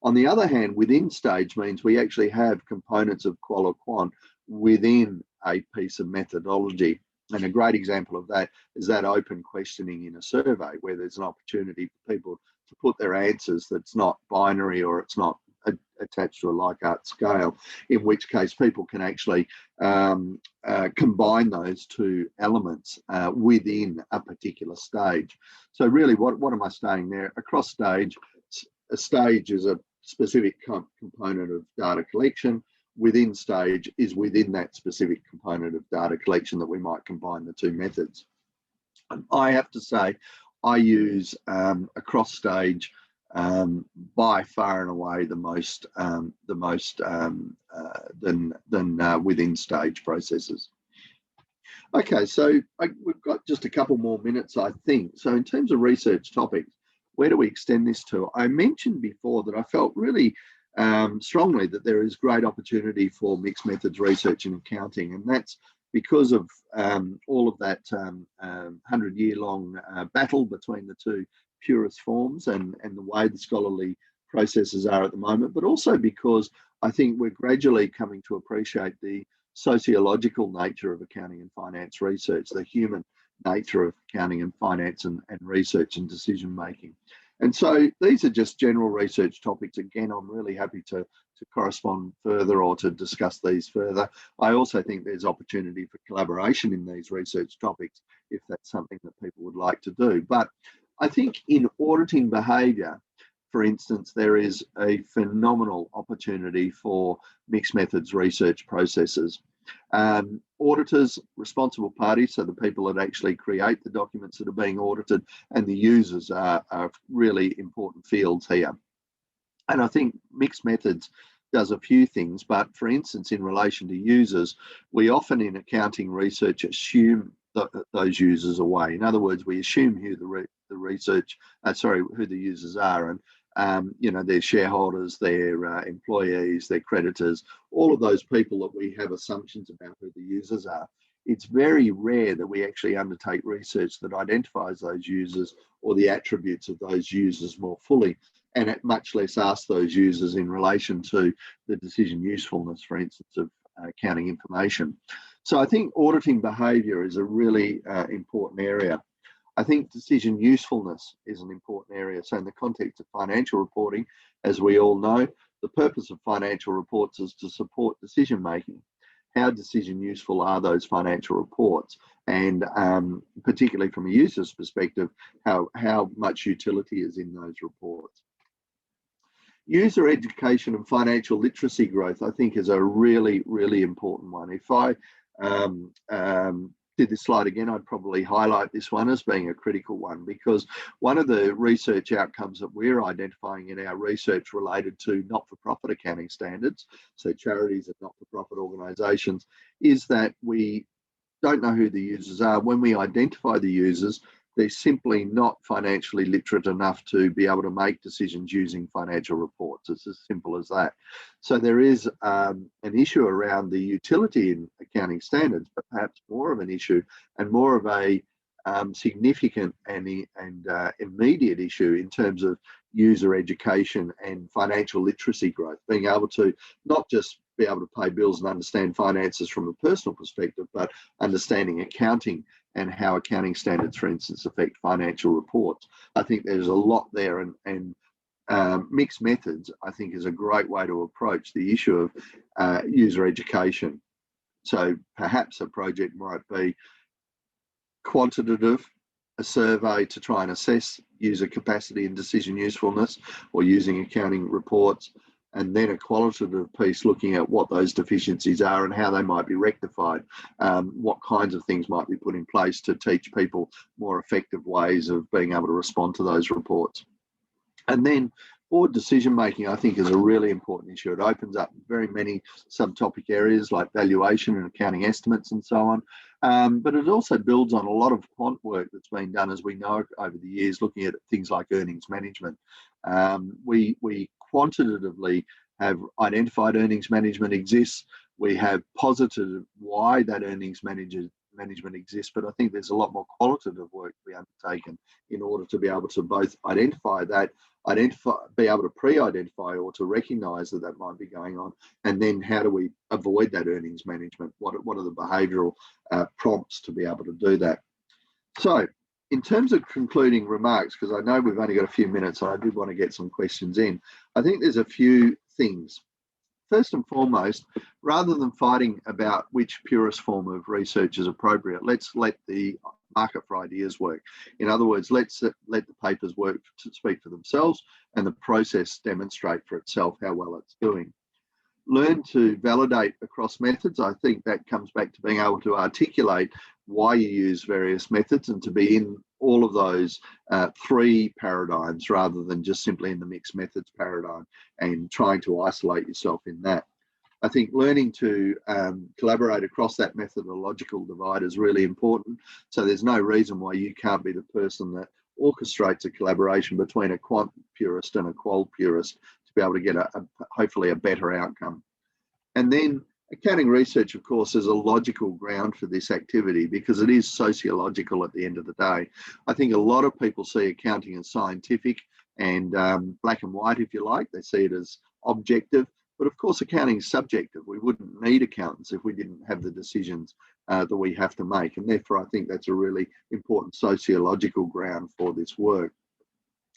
Speaker 2: On the other hand, within stage means we actually have components of qual or quant within a piece of methodology. And a great example of that is that open questioning in a survey, where there's an opportunity for people to put their answers that's not binary or it's not attached to a Likert scale, in which case people can actually combine those two elements within a particular stage. So really, what am I saying there? Across stage, a stage is a specific component of data collection. Within stage is within that specific component of data collection that we might combine the two methods. And I have to say, I use across stage by far and away the most than within stage processes. Okay, so we've got just a couple more minutes, I think. So in terms of research topics, where do we extend this to? I mentioned before that I felt really strongly that there is great opportunity for mixed methods research in accounting, and that's because of all of that 100-year-long battle between the two purist forms and the way the scholarly processes are at the moment, but also because I think we're gradually coming to appreciate the sociological nature of accounting and finance research, the human nature of accounting and finance and research and decision making. And so these are just general research topics. Again, I'm really happy to correspond further or to discuss these further. I also think there's opportunity for collaboration in these research topics if that's something that people would like to do. But I think in auditing behaviour, for instance, there is a phenomenal opportunity for mixed methods research processes. Auditors, responsible parties, so the people that actually create the documents that are being audited, and the users are really important fields here. And I think mixed methods does a few things, but for instance, in relation to users, we often in accounting research assume those users away. In other words, we assume who who the users are, and you know, their shareholders, their employees, their creditors, all of those people that we have assumptions about who the users are. It's very rare that we actually undertake research that identifies those users or the attributes of those users more fully, and much less ask those users in relation to the decision usefulness, for instance, of accounting information. So I think auditing behaviour is a really important area. I think decision usefulness is an important area. So in the context of financial reporting, as we all know, the purpose of financial reports is to support decision making. How decision useful are those financial reports? And particularly from a user's perspective, how much utility is in those reports? User education and financial literacy growth, I think, is a really, really important one. If I did this slide again, I'd probably highlight this one as being a critical one, because one of the research outcomes that we're identifying in our research related to not-for-profit accounting standards, so charities and not-for-profit organisations, is that we don't know who the users are. When we identify the users, they're simply not financially literate enough to be able to make decisions using financial reports. It's as simple as that. So there is an issue around the utility in accounting standards, but perhaps more of an issue and more of a significant and immediate issue in terms of user education and financial literacy growth, being able to not just be able to pay bills and understand finances from a personal perspective, but understanding accounting and how accounting standards, for instance, affect financial reports. I think there's a lot there, and mixed methods, I think, is a great way to approach the issue of user education. So perhaps a project might be quantitative, a survey to try and assess user capacity and decision usefulness, or using accounting reports, and then a qualitative piece looking at what those deficiencies are and how they might be rectified, what kinds of things might be put in place to teach people more effective ways of being able to respond to those reports. And then board decision making, I think, is a really important issue. It opens up very many subtopic areas like valuation and accounting estimates and so on. But it also builds on a lot of quant work that's been done, as we know, over the years, looking at things like earnings management. We quantitatively have identified earnings management exists. We have posited why that earnings management exists, but I think there's a lot more qualitative work to be undertaken in order to be able to both identify that, be able to pre-identify or to recognise that might be going on, and then how do we avoid that earnings management? What are the behavioural prompts to be able to do that? So, in terms of concluding remarks, because I know we've only got a few minutes and I did want to get some questions in, I think there's a few things. First and foremost, rather than fighting about which purest form of research is appropriate, let's let the market for ideas work. In other words, let's let the papers work to speak for themselves and the process demonstrate for itself how well it's doing. Learn to validate across methods. I think that comes back to being able to articulate why you use various methods and to be in all of those three paradigms rather than just simply in the mixed methods paradigm and trying to isolate yourself in that. I think learning to collaborate across that methodological divide is really important. So there's no reason why you can't be the person that orchestrates a collaboration between a quant purist and a qual purist to be able to get hopefully a better outcome. And then accounting research, of course, is a logical ground for this activity because it is sociological at the end of the day. I think a lot of people see accounting as scientific and black and white, if you like. They see it as objective. But of course, accounting is subjective. We wouldn't need accountants if we didn't have the decisions that we have to make. And therefore, I think that's a really important sociological ground for this work.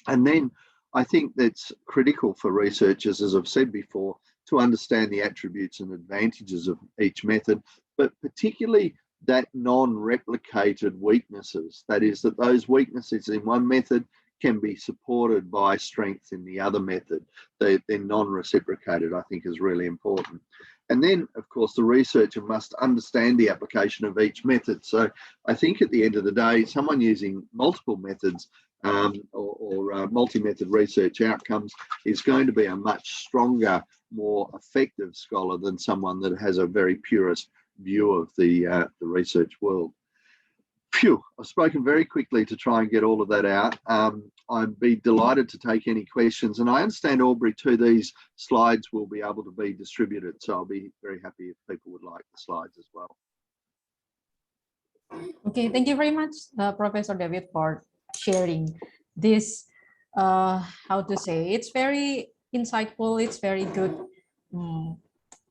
Speaker 2: And then I think that's critical for researchers, as I've said before, to understand the attributes and advantages of each method, but particularly that non-replicated weaknesses. That is, that those weaknesses in one method can be supported by strengths in the other method. They're non-reciprocated, I think, is really important. And then, of course, the researcher must understand the application of each method. So I think at the end of the day, someone using multiple methods or multi-method research outcomes is going to be a much stronger, more effective scholar than someone that has a very purist view of the research world. Phew, I've spoken very quickly to try and get all of that out. I'd be delighted to take any questions. And I understand, Aubrey, too, these slides will be able to be distributed. So I'll be very happy if people would like the slides as well.
Speaker 4: Okay, thank you very much, Professor David, for sharing this, how to say, it's very insightful, it's very good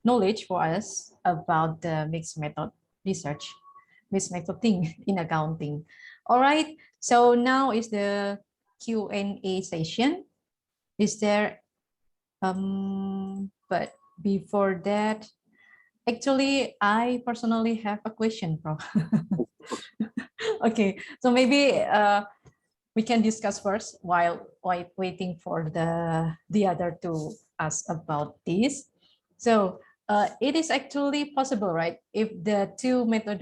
Speaker 4: knowledge for us about the mixed method research, mixed method thing in accounting. All right, so now is the Q&A session. Is there, but before that, actually, I personally have a question, Prof. Okay, so maybe we can discuss first while waiting for the other to ask about this. So it is actually possible, right? If the two methods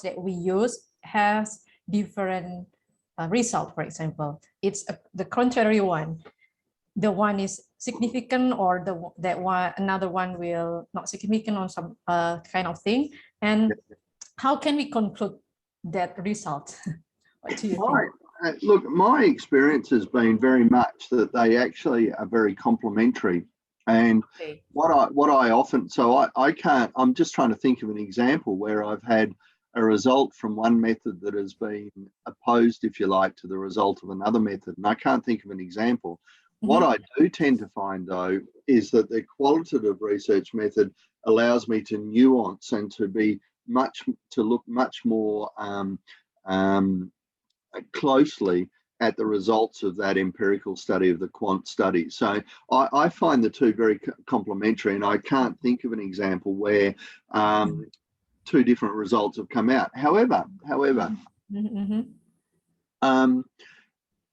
Speaker 4: that we use has different result, for example, it's the contrary one. The one is significant, or another one will not significant on some kind of thing. And how can we conclude that result? What do you think?
Speaker 2: Look, my experience has been very much that they actually are very complementary. And
Speaker 4: Okay.
Speaker 2: what I often, so I can't, I'm just trying to think of an example where I've had a result from one method that has been opposed, if you like, to the result of another method. And I can't think of an example. What I do tend to find, though, is that the qualitative research method allows me to nuance and to look much more closely at the results of that empirical study of the quant study. So I find the two very complementary, and I can't think of an example where two different results have come out. However,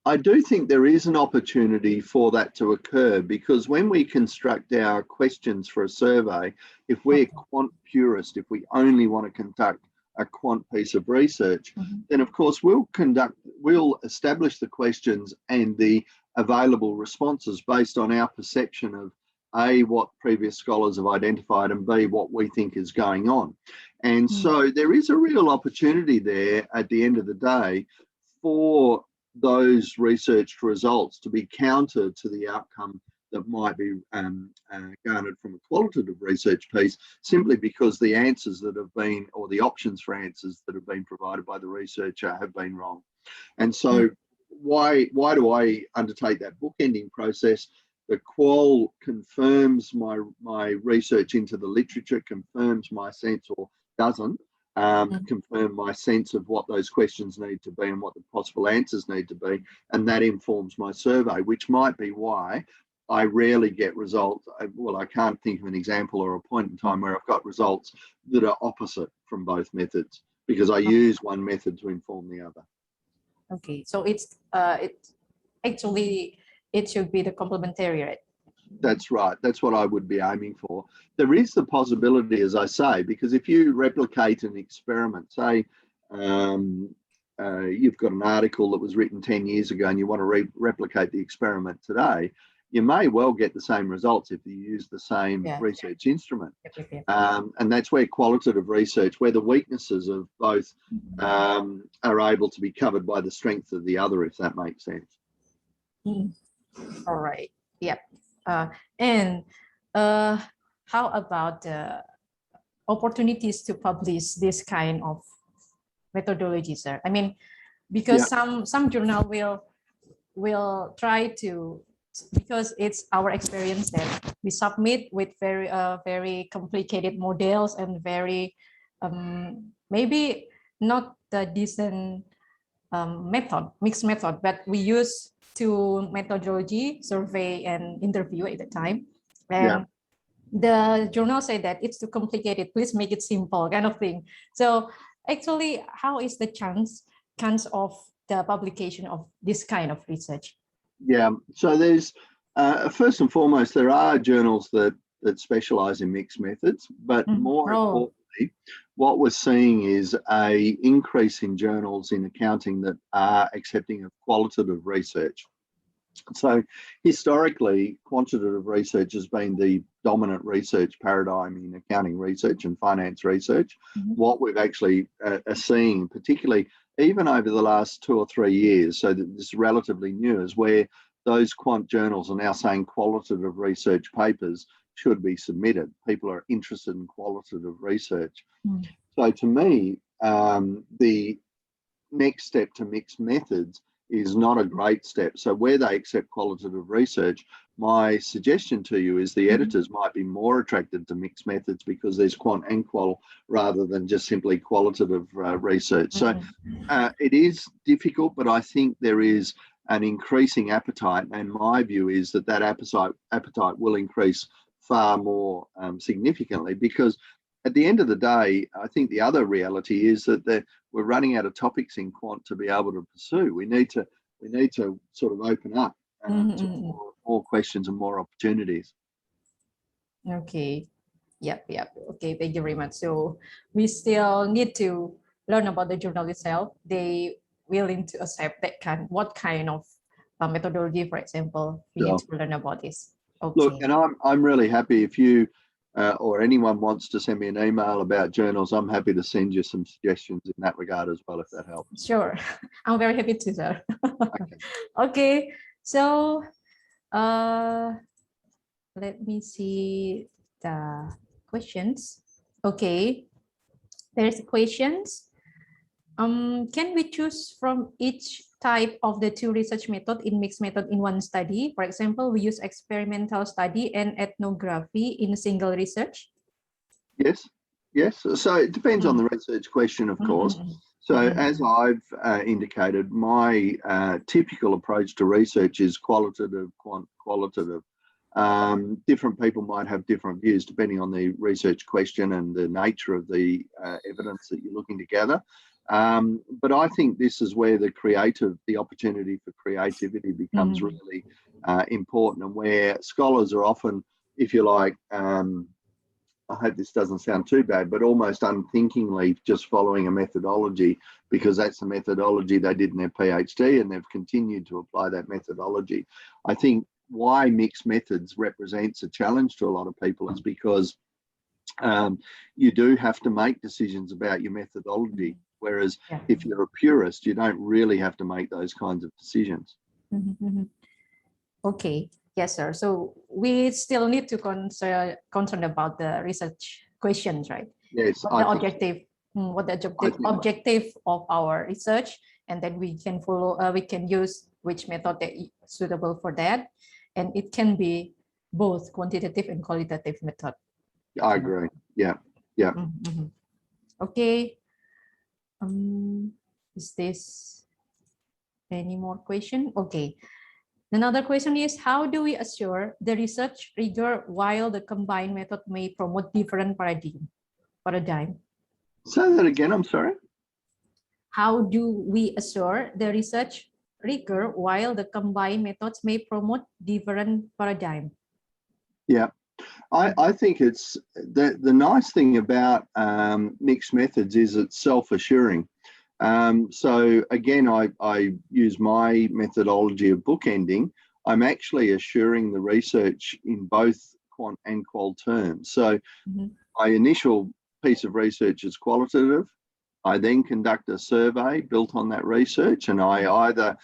Speaker 2: I do think there is an opportunity for that to occur, because when we construct our questions for a survey, if we're quant purist, if we only want to conduct a quant piece of research, then of course we'll establish the questions and the available responses based on our perception of A, what previous scholars have identified, and B, what we think is going on. And so there is a real opportunity there at the end of the day for those researched results to be counter to the outcome that might be garnered from a qualitative research piece, simply because the answers that have been, or the options for answers that have been provided by the researcher have been wrong. And so why do I undertake that bookending process? The qual confirms my research into the literature, confirms my sense, or doesn't confirm my sense of what those questions need to be and what the possible answers need to be. And that informs my survey, which might be why I rarely get results. Well, I can't think of an example or a point in time where I've got results that are opposite from both methods, because I use one method to inform the other.
Speaker 4: Okay, so it's actually, it should be the complementary, right?
Speaker 2: That's right. That's what I would be aiming for. There is the possibility, as I say, because if you replicate an experiment, say you've got an article that was written 10 years ago and you want to replicate the experiment today, you may well get the same results if you use the same research instrument. And that's where qualitative research, where the weaknesses of both are able to be covered by the strength of the other, if that makes sense.
Speaker 4: All right. Yep. And how about the opportunities to publish this kind of methodology, sir? I mean, because some journal will try to, because it's our experience that we submit with very complicated models and very maybe not the decent mixed method, but we use two methodology, survey and interview at the time. And the journal said that it's too complicated, please make it simple, kind of thing. So actually, how is the chance of the publication of this kind of research?
Speaker 2: Yeah, so there's first and foremost, there are journals that specialize in mixed methods, but more importantly, what we're seeing is an increase in journals in accounting that are accepting of qualitative research. So historically, quantitative research has been the dominant research paradigm in accounting research and finance research. What we've actually are seeing, particularly even over the last 2 or 3 years, so that this is relatively new, is where those quant journals are now saying qualitative research papers should be submitted. People are interested in qualitative research. So to me, the next step to mixed methods is not a great step. So where they accept qualitative research, my suggestion to you is the editors might be more attracted to mixed methods because there's quant and qual rather than just simply qualitative research. So it is difficult, but I think there is an increasing appetite, and my view is that appetite will increase far more significantly, because at the end of the day, I think the other reality is that we're running out of topics in quant to be able to pursue. We need to sort of open up to more questions and more opportunities.
Speaker 4: Okay. Yep. Okay, thank you very much. So we still need to learn about the journal itself. They willing to accept that what kind of methodology, for example, we need to learn about this. Okay.
Speaker 2: Look, and I'm really happy if you or anyone wants to send me an email about journals, I'm happy to send you some suggestions in that regard as well, if that helps.
Speaker 4: Sure, I'm very happy to, sir.
Speaker 2: Okay.
Speaker 4: Okay, so let me see the questions. Okay, there's questions. Can we choose from each type of the two research method in mixed method in one study? For example, we use experimental study and ethnography in a single research.
Speaker 2: Yes, yes. So it depends on the research question, of course. So as I've indicated, my typical approach to research is qualitative, qualitative. Different people might have different views depending on the research question and the nature of the evidence that you're looking to gather. But I think this is where the opportunity for creativity becomes really important, and where scholars are often, if you like, I hope this doesn't sound too bad, but almost unthinkingly just following a methodology, because that's the methodology they did in their PhD, and they've continued to apply that methodology. I think why mixed methods represents a challenge to a lot of people is because you do have to make decisions about your methodology, whereas if you're a purist, you don't really have to make those kinds of decisions.
Speaker 4: Okay. Yes, sir. So we still need to concern about the research questions, right?
Speaker 2: Yes.
Speaker 4: What the objective of our research, and then we can follow. We can use which method that is suitable for that, and it can be both quantitative and qualitative method.
Speaker 2: I agree. Yeah. Yeah.
Speaker 4: Okay. Is this any more question? Okay. Another question is, how do we assure the research rigor while the combined method may promote different paradigm?
Speaker 2: Say that again, I'm sorry.
Speaker 4: How do we assure the research rigor while the combined methods may promote different paradigm? Yeah.
Speaker 2: I think it's the nice thing about mixed methods is it's self-assuring. So again, I use my methodology of bookending. I'm actually assuring the research in both quant and qual terms. So my initial piece of research is qualitative. I then conduct a survey built on that research, and I either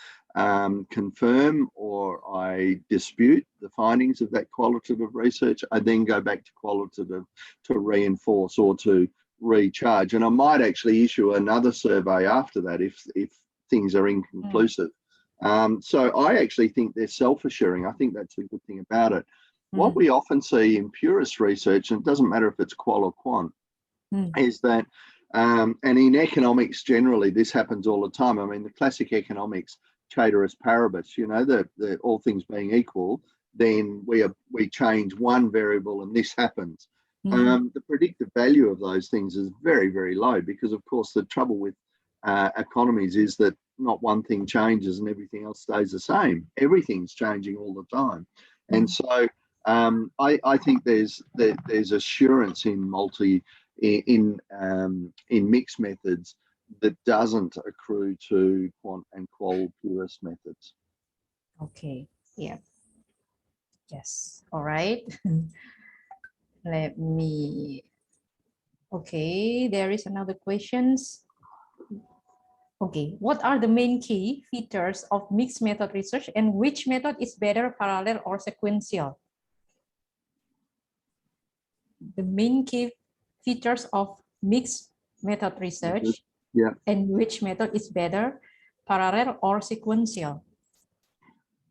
Speaker 2: confirm or I dispute the findings of that qualitative research. I then go back to qualitative to reinforce or to recharge, and I might actually issue another survey after that if things are inconclusive. So I actually think they're self-assuring. I think that's the good thing about it. What we often see in purist research, and it doesn't matter if it's qual or quant, is that and in economics generally this happens all the time. I mean, the classic economics, ceteris paribus, you know, that all things being equal, then we change one variable and this happens. The predictive value of those things is very, very low, because of course the trouble with economies is that not one thing changes and everything else stays the same. Everything's changing all the time. And so I think there's assurance in mixed methods that doesn't accrue to quant and qual purist methods.
Speaker 4: Okay. Yeah. Yes. All right. Let me. Okay. There is another questions. Okay. What are the main key features of mixed method research, and which method is better, parallel or sequential? The main key features of mixed method research, and which method is better, parallel or sequential?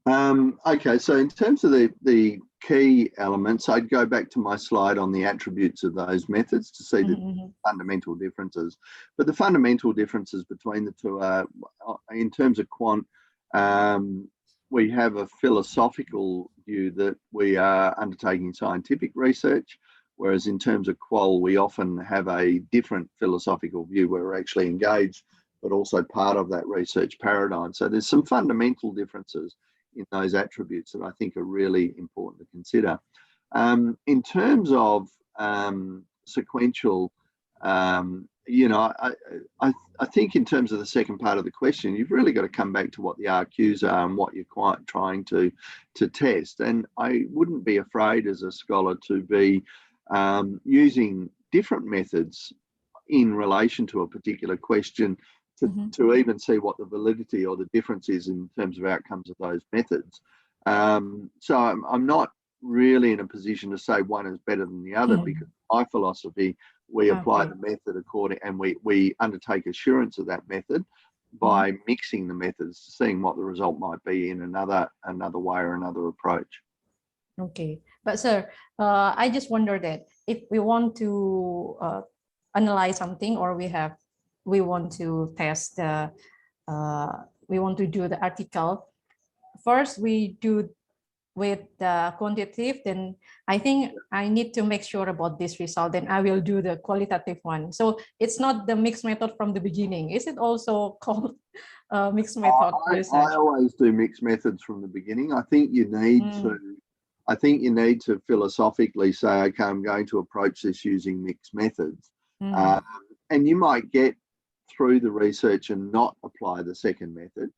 Speaker 2: Okay, so in terms of the key elements, I'd go back to my slide on the attributes of those methods to see the fundamental differences. But the fundamental differences between the two are, in terms of quant, we have a philosophical view that we are undertaking scientific research, whereas in terms of qual, we often have a different philosophical view where we're actually engaged, but also part of that research paradigm. So there's some fundamental differences in those attributes that I think are really important to consider. In terms of sequential, you know, I think in terms of the second part of the question, you've really got to come back to what the RQs are and what you're quite trying to test. And I wouldn't be afraid as a scholar to be using different methods in relation to a particular question to even see what the validity or the difference is in terms of outcomes of those methods. So I'm not really in a position to say one is better than the other, because my philosophy, we apply the method according, and we undertake assurance of that method by mixing the methods, seeing what the result might be in another way or another approach.
Speaker 4: Okay, but sir, I just wonder that if we want to analyze something, or we want to test the we want to do the article, first we do with the quantitative, then I think I need to make sure about this result, then I will do the qualitative one. So it's not the mixed method from the beginning. Is it also called mixed method research?
Speaker 2: I always do mixed methods from the beginning. I think you need to philosophically say, okay, I'm going to approach this using mixed methods. And you might get through the research and not apply the second method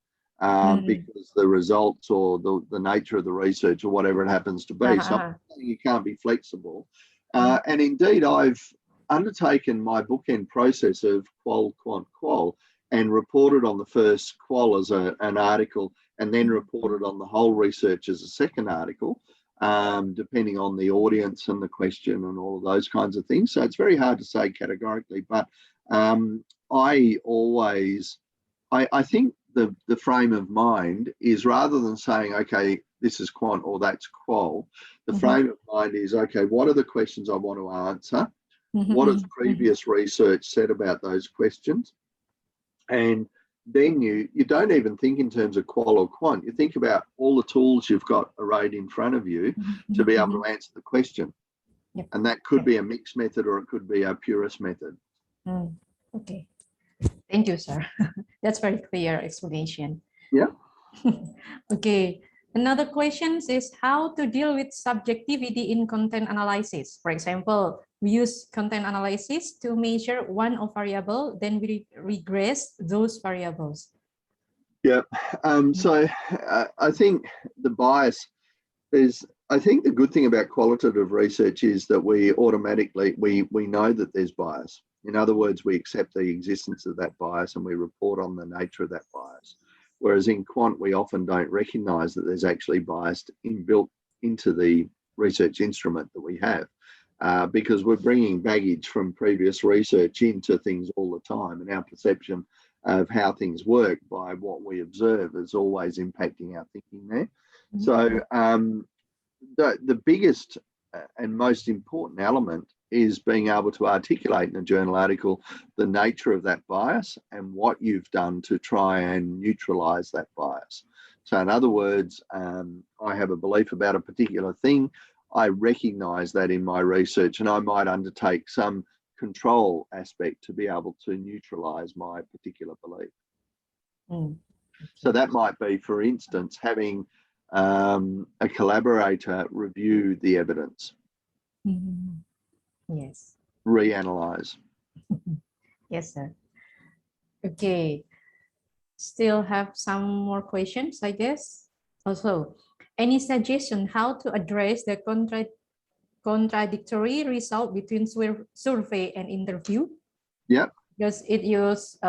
Speaker 2: because the results or the nature of the research or whatever it happens to be. So you can't be flexible. And indeed, I've undertaken my bookend process of qual, quant, qual, and reported on the first qual as an article, and then reported on the whole research as a second article, depending on the audience and the question and all of those kinds of things. So it's very hard to say categorically, but I think the frame of mind is, rather than saying, okay, this is quant or that's qual, the frame of mind is, okay, what are the questions I want to answer? What has previous research said about those questions? And then you don't even think in terms of qual or quant. You think about all the tools you've got arrayed in front of you to be able to answer the question. And that could be a mixed method, or it could be a purist method.
Speaker 4: Okay. Thank you, sir. That's very clear explanation.
Speaker 2: Yeah.
Speaker 4: Okay. Another question is how to deal with subjectivity in content analysis. For example, we use content analysis to measure one of variable, then we regress those variables.
Speaker 2: Yeah. So I think the bias is, I think the good thing about qualitative research is that we automatically, we know that there's bias. In other words, we accept the existence of that bias and we report on the nature of that bias. Whereas in quant, we often don't recognize that there's actually bias inbuilt into the research instrument that we have, because we're bringing baggage from previous research into things all the time, and our perception of how things work by what we observe is always impacting our thinking there. So the biggest and most important element is being able to articulate in a journal article the nature of that bias and what you've done to try and neutralize that bias. So in other words, I have a belief about a particular thing. I recognize that in my research, and I might undertake some control aspect to be able to neutralize my particular belief. So that might be, for instance, having a collaborator review the evidence.
Speaker 4: Yes.
Speaker 2: Reanalyze.
Speaker 4: Yes, sir. Okay. Still have some more questions, I guess. Also, any suggestion how to address the contradictory result between survey and interview?
Speaker 2: Yeah.
Speaker 4: Because it used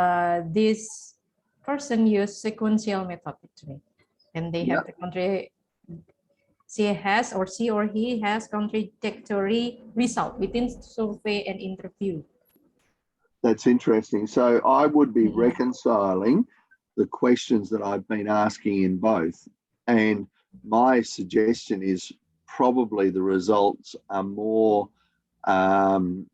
Speaker 4: this person used sequential method actually, and they have the she or he has contradictory result within survey and interview.
Speaker 2: That's interesting. So I would be reconciling the questions that I've been asking in both. And my suggestion is probably the results are more, and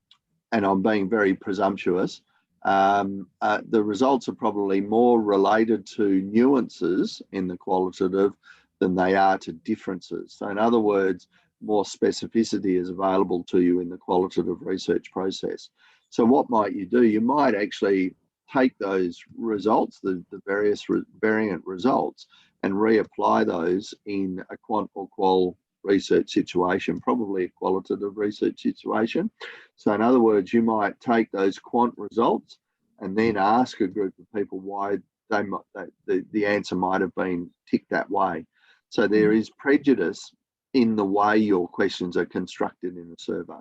Speaker 2: I'm being very presumptuous, the results are probably more related to nuances in the qualitative than they are to differences. So in other words, more specificity is available to you in the qualitative research process. So what might you do? You might actually take those results, the various variant results, and reapply those in a quant or qual research situation, probably a qualitative research situation. So in other words, you might take those quant results and then ask a group of people why they might, the answer might have been ticked that way. So there is prejudice in the way your questions are constructed in a survey.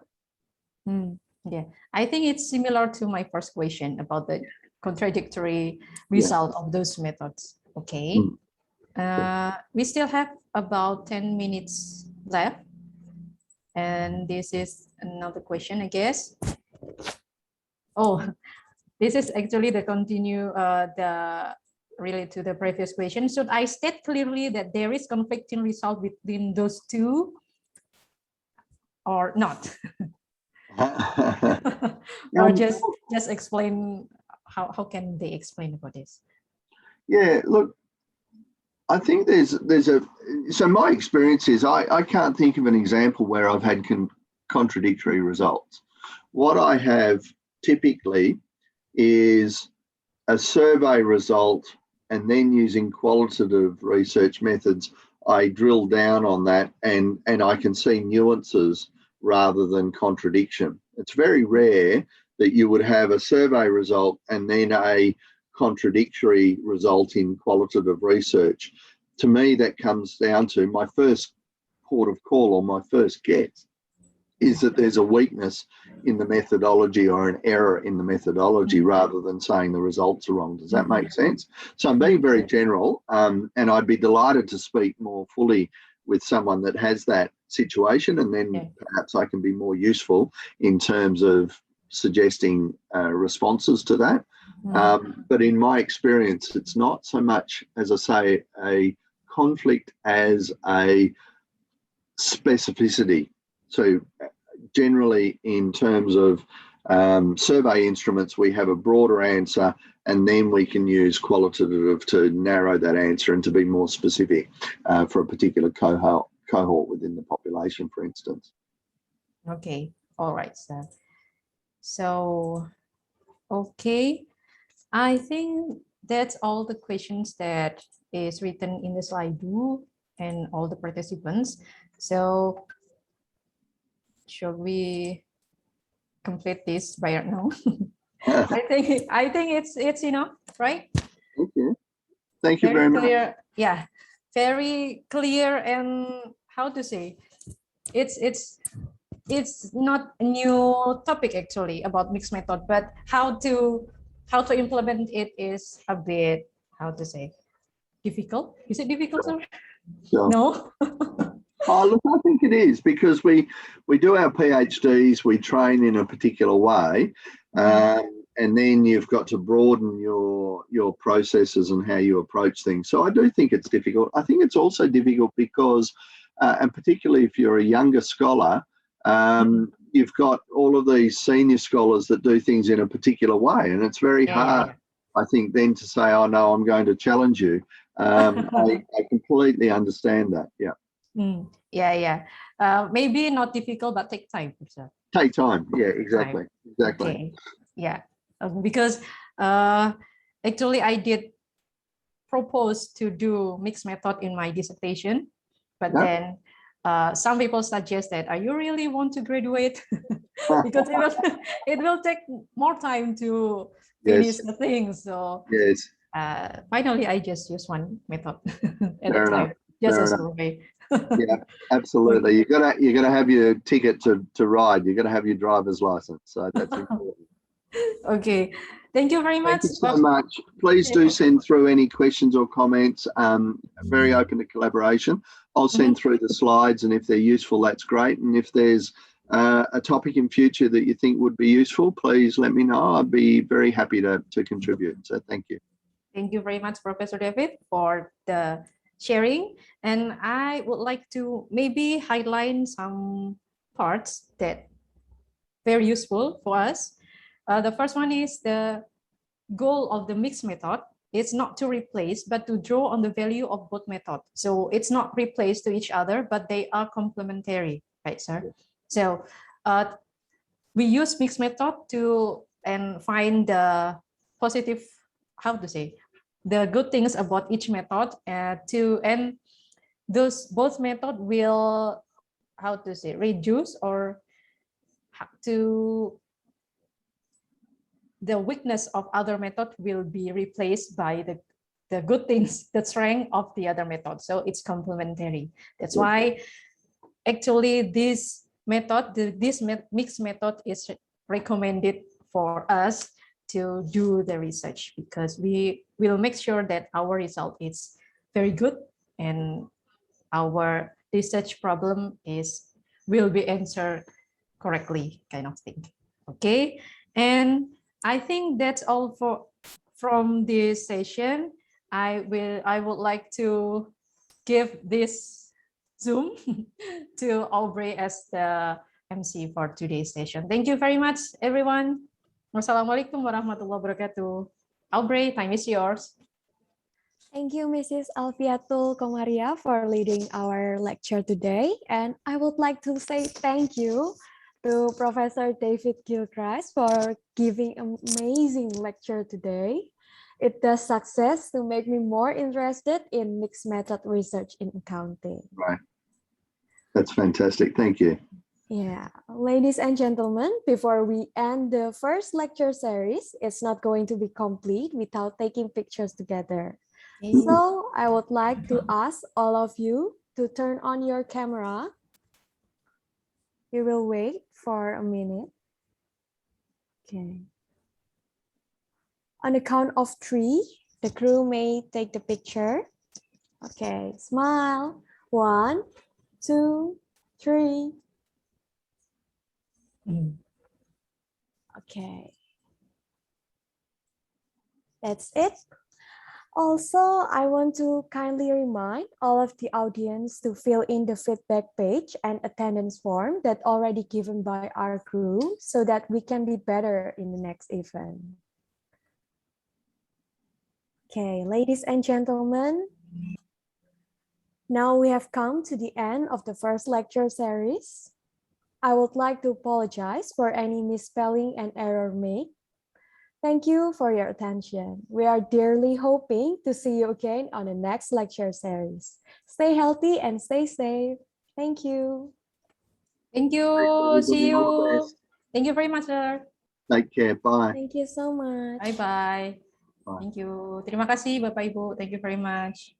Speaker 4: Yeah, I think it's similar to my first question about the contradictory result of those methods. Okay. We still have about 10 minutes left. And this is another question, I guess. Oh, this is actually the related to the previous question. Should I state clearly that there is conflicting result between those two or not? Or just explain how can they explain about this?
Speaker 2: Yeah, look, I think so my experience is I can't think of an example where I've had contradictory results. What I have typically is a survey result, and then using qualitative research methods, I drill down on that and I can see nuances rather than contradiction. It's very rare that you would have a survey result and then a contradictory result in qualitative research. To me, that comes down to my first port of call, or my first guess, is that there's a weakness in the methodology or an error in the methodology rather than saying the results are wrong. Does that make sense? So I'm being very general, and I'd be delighted to speak more fully with someone that has that situation, and then perhaps I can be more useful in terms of suggesting responses to that. But in my experience, it's not so much, as I say, a conflict as a specificity. So generally, in terms of survey instruments, we have a broader answer, and then we can use qualitative to narrow that answer and to be more specific for a particular cohort within the population, for instance.
Speaker 4: Okay, all right, sir. So, okay, I think that's all the questions that is written in the slide and all the participants. So, should we complete this right now? I think it's enough, right?
Speaker 2: Okay. Thank you very
Speaker 4: clear,
Speaker 2: much.
Speaker 4: Yeah, very clear, and how to say, it's not a new topic actually about mixed method, but how to implement it is a bit, how to say, difficult. Is it difficult, sir?
Speaker 2: Sure.
Speaker 4: No.
Speaker 2: Oh, look, I think it is, because we do our PhDs, we train in a particular way, and then you've got to broaden your processes and how you approach things. So I do think it's difficult. I think it's also difficult because, and particularly if you're a younger scholar, you've got all of these senior scholars that do things in a particular way, and it's very hard, I think, then to say, oh no, I'm going to challenge you. I completely understand that. Yeah.
Speaker 4: Maybe not difficult, but take time. Sir.
Speaker 2: Take time. Yeah, exactly. Exactly.
Speaker 4: Okay. Yeah, because actually I did propose to do mixed method in my dissertation, but then some people suggest that, are you really want to graduate? Because it will take more time to finish the thing. So finally, I just use one method at a time, just as survey.
Speaker 2: Yeah, absolutely. You're gonna have your ticket to ride. You're gonna have your driver's license. So that's important.
Speaker 4: Okay, thank you very much.
Speaker 2: Thank you so much. Please do send through any questions or comments. Very open to collaboration. I'll send through the slides, and if they're useful, that's great. And if there's a topic in future that you think would be useful, please let me know. I'd be very happy to contribute. So thank you.
Speaker 4: Thank you very much, Professor David, for the sharing. And I would like to maybe highlight some parts that very useful for us. The first one is the goal of the mixed method. It's not to replace, but to draw on the value of both methods. So it's not replaced to each other, but they are complementary, right, sir? So we use mixed method to find the positive, how to say, the good things about each method, and those both method will, how to say, reduce or to the weakness of other method will be replaced by the good things, the strength of the other method. So it's complementary. That's why actually this method, this mixed method is recommended for us to do the research, because we will make sure that our result is very good and our research problem will be answered correctly, kind of thing. Okay, and I think that's all from this session. I would like to give this Zoom to Aubrey as the MC for today's session. Thank you very much, everyone. Wassalamualaikum warahmatullahi wabarakatuh. Aubrey, time is yours.
Speaker 3: Thank you, Mrs. Alfiatul Komaria, for leading our lecture today. And I would like to say thank you to Professor David Gilchrist for giving an amazing lecture today. It does success to make me more interested in mixed method research in accounting.
Speaker 2: Right. That's fantastic. Thank you.
Speaker 3: Yeah, ladies and gentlemen, before we end the first lecture series, it's not going to be complete without taking pictures together. So I would like to ask all of you to turn on your camera. We will wait for a minute. Okay. On the count of 3, the crew may take the picture. Okay, smile. 1, 2, 3. Okay. That's it. Also, I want to kindly remind all of the audience to fill in the feedback page and attendance form that already given by our crew so that we can be better in the next event. Okay, ladies and gentlemen, now we have come to the end of the first lecture series. I would like to apologize for any misspelling and error made. Thank you for your attention. We are dearly hoping to see you again on the next lecture series. Stay healthy and stay safe. Thank you.
Speaker 4: Thank you. See you. Thank you very much, sir.
Speaker 2: Take care. Bye.
Speaker 3: Thank you so much.
Speaker 4: Bye-bye.
Speaker 2: Bye.
Speaker 4: Thank you. Terima kasih, Bapak Ibu. Thank you very much.